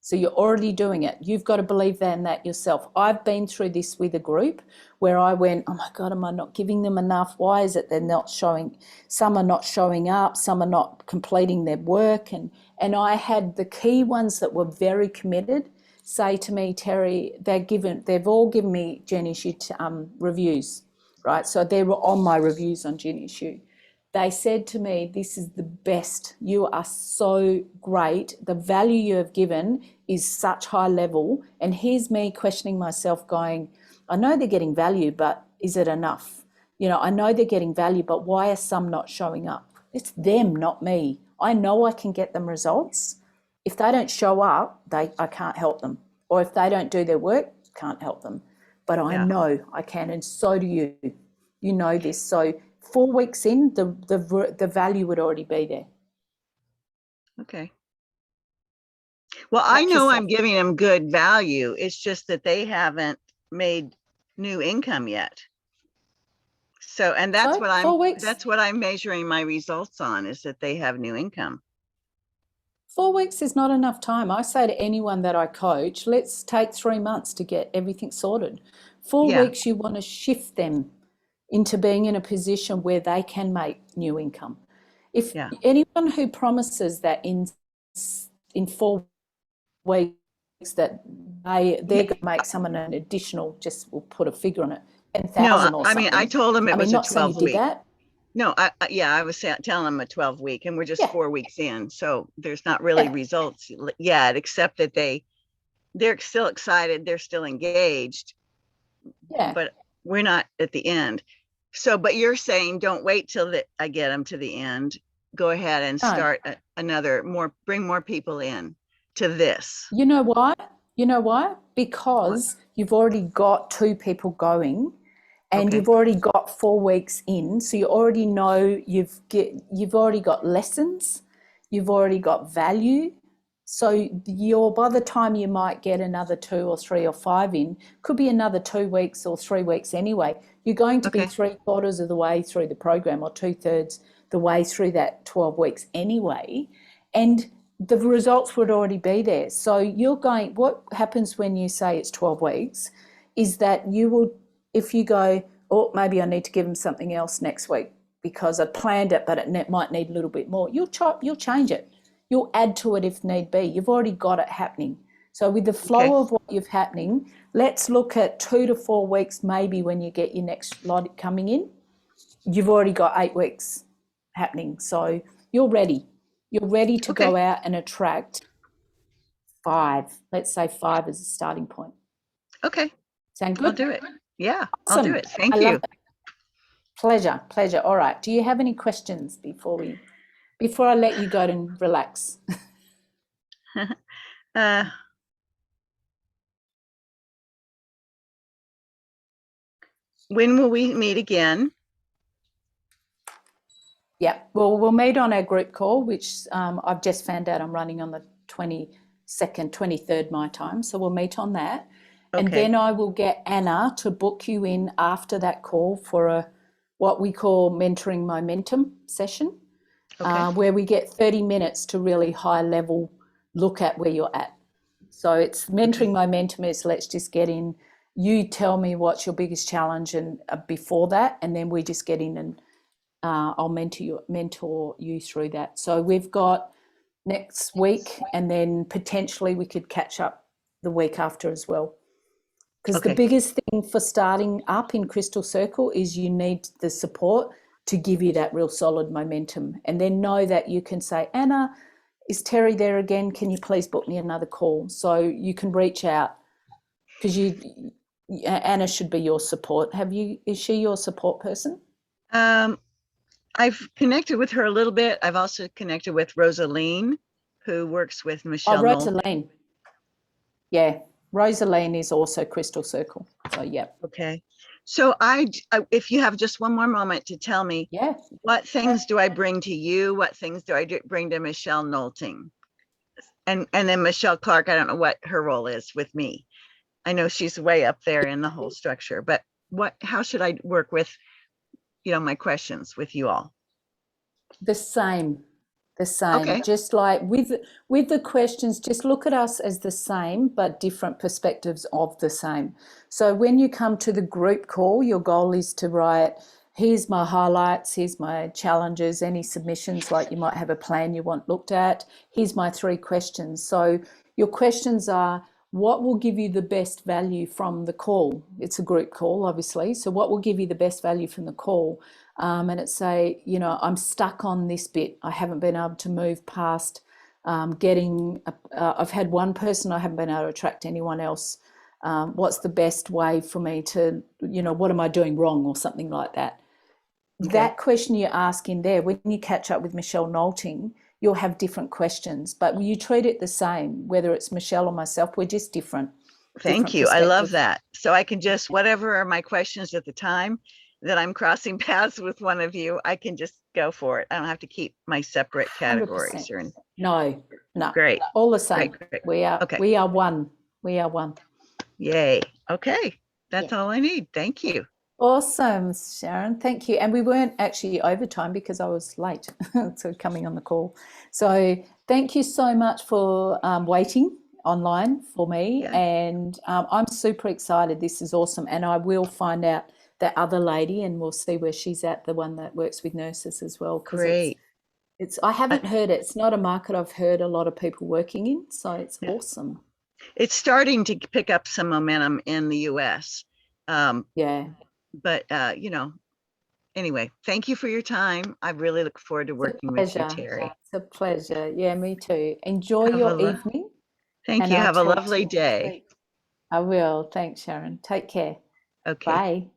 So you're already doing it. You've got to believe in that yourself. I've been through this with a group where I went, oh my God, am I not giving them enough? Why is it they're not showing? Some are not showing up, some are not completing their work. And I had the key ones that were very committed say to me, Terri, they've all given me Gen Issue reviews, right? So they were on my reviews on Gen Issue. They said to me, this is the best. You are so great. The value you have given is such high level. And here's me questioning myself going, I know they're getting value, but is it enough? You know, I know they're getting value, but why are some not showing up? It's them, not me. I know I can get them results. If they don't show up, I can't help them. Or if they don't do their work, can't help them. But I Yeah. know I can, and so do you. You know this. So 4 weeks in, the value would already be there. Okay. Well, I Back know yourself. I'm giving them good value. It's just that they haven't made new income yet. So, and So 4 weeks, that's what I'm measuring my results on, is that they have new income. 4 weeks is not enough time. I say to anyone that I coach, let's take 3 months to get everything sorted. Four Yeah. weeks, you want to shift them into being in a position where they can make new income. If Yeah. anyone who promises that in 4 weeks that they're going to make someone an additional, just we'll put a figure on it, No, 10,000 or I mean, I something. told them I it mean, was a not saying you 12 did week. that. No, yeah, I was telling them a 12 week, and we're just Yeah, 4 weeks in. So there's not really yeah, results yet, except that they're still excited. They're still engaged, yeah. but we're not at the end. So, but you're saying don't wait till I get them to the end. Go ahead and No. start bring more people in to this. You know why? You know why? What? Because you've already got two people going and Okay. you've already got 4 weeks in. So you already know you've already got lessons, you've already got value. So you're by the time you might get another 2 or 3 or 5 in, could be another 2 weeks or 3 weeks anyway. You're going to be Okay. 3/4 of the way through the program or 2/3 the way through that 12 weeks anyway. And the results would already be there. So what happens when you say it's 12 weeks is that you will, if you go, oh, maybe I need to give them something else next week because I planned it, but it might need a little bit more. You'll change it. You'll add to it if need be. You've already got it happening. So with the Okay. flow of what you've happening, let's look at 2 to 4 weeks, maybe when you get your next lot coming in. You've already got 8 weeks happening. So you're ready. You're ready to Okay. go out and attract 5. Let's say 5 as a starting point. Okay. Sound I'll good? do it. Yeah, I'll do Awesome. it. I Thank love you. that. Pleasure, pleasure. All right. Do you have any questions before I let you go and relax? uh, when will we meet again? Yeah. Well, we'll meet on our group call, which I've just found out I'm running on the 22nd, 23rd my time. So we'll meet on that. And Okay. then I will get Anna to book you in after that call for what we call mentoring momentum session, Okay. where we get 30 minutes to really high level look at where you're at. So it's Okay. mentoring momentum is let's just get in. You tell me what's your biggest challenge and before that, and then we just get in and I'll mentor you through that. So we've got next week, and then potentially we could catch up the week after as well. Because the Okay. biggest thing for starting up in Crystal Circle is you need the support to give you that real solid momentum, and then know that you can say, Anna, is Terri there again? Can you please book me another call? So you can reach out because Anna should be your support. Is she your support person? Um, I've connected with her a little bit. I've also connected with Rosaline, who works with Oh, Michelle Knoll. Rosaline. Yeah, Rosaline is also Crystal Circle. So, yeah. Okay. So if you have just one more moment to tell me, Yeah. what things do I bring to you? What things do I bring to Michelle Knowlting? And then Michelle Clark, I don't know what her role is with me. I know she's way up there in the whole structure, but how should I work with, my questions with you all? The same. Okay. Just like with the questions, just look at us as the same but different perspectives of the same. So when you come to the group call, your goal is to write, here's my highlights, here's my challenges, any submissions, like you might have a plan you want looked at, here's my 3 questions. So your questions are, what will give you the best value from the call? It's a group call, obviously. So what will give you the best value from the call? And it's say, I'm stuck on this bit. I haven't been able to move past I've had one person, I haven't been able to attract anyone else. What's the best way for me to, what am I doing wrong or something like that? Okay. That question you ask in there, when you catch up with Michelle Knowlting, you'll have different questions, but you treat it the same, whether it's Michelle or myself, we're just different. Thank you. I love that. So I can just, whatever are my questions at the time that I'm crossing paths with one of you, I can just go for it. I don't have to keep my separate categories. 100%. No. Great. All the same. Great. We are one. We are one. Yay. Okay. That's all I need. Thank you. Awesome, Sharon. Thank you. And we weren't actually overtime because I was late to coming on the call. So thank you so much for waiting online for me. Yeah. And I'm super excited. This is awesome. And I will find out that other lady and we'll see where she's at, the one that works with nurses as well. Great. I haven't heard it. It's not a market I've heard a lot of people working in. So it's awesome. It's starting to pick up some momentum in the US. But, anyway, thank you for your time. I really look forward to working with you, Terri. It's a pleasure. Yeah, me too. Enjoy your evening. Thank you. Have a lovely day. I will. Thanks, Sharon. Take care. Okay. Bye.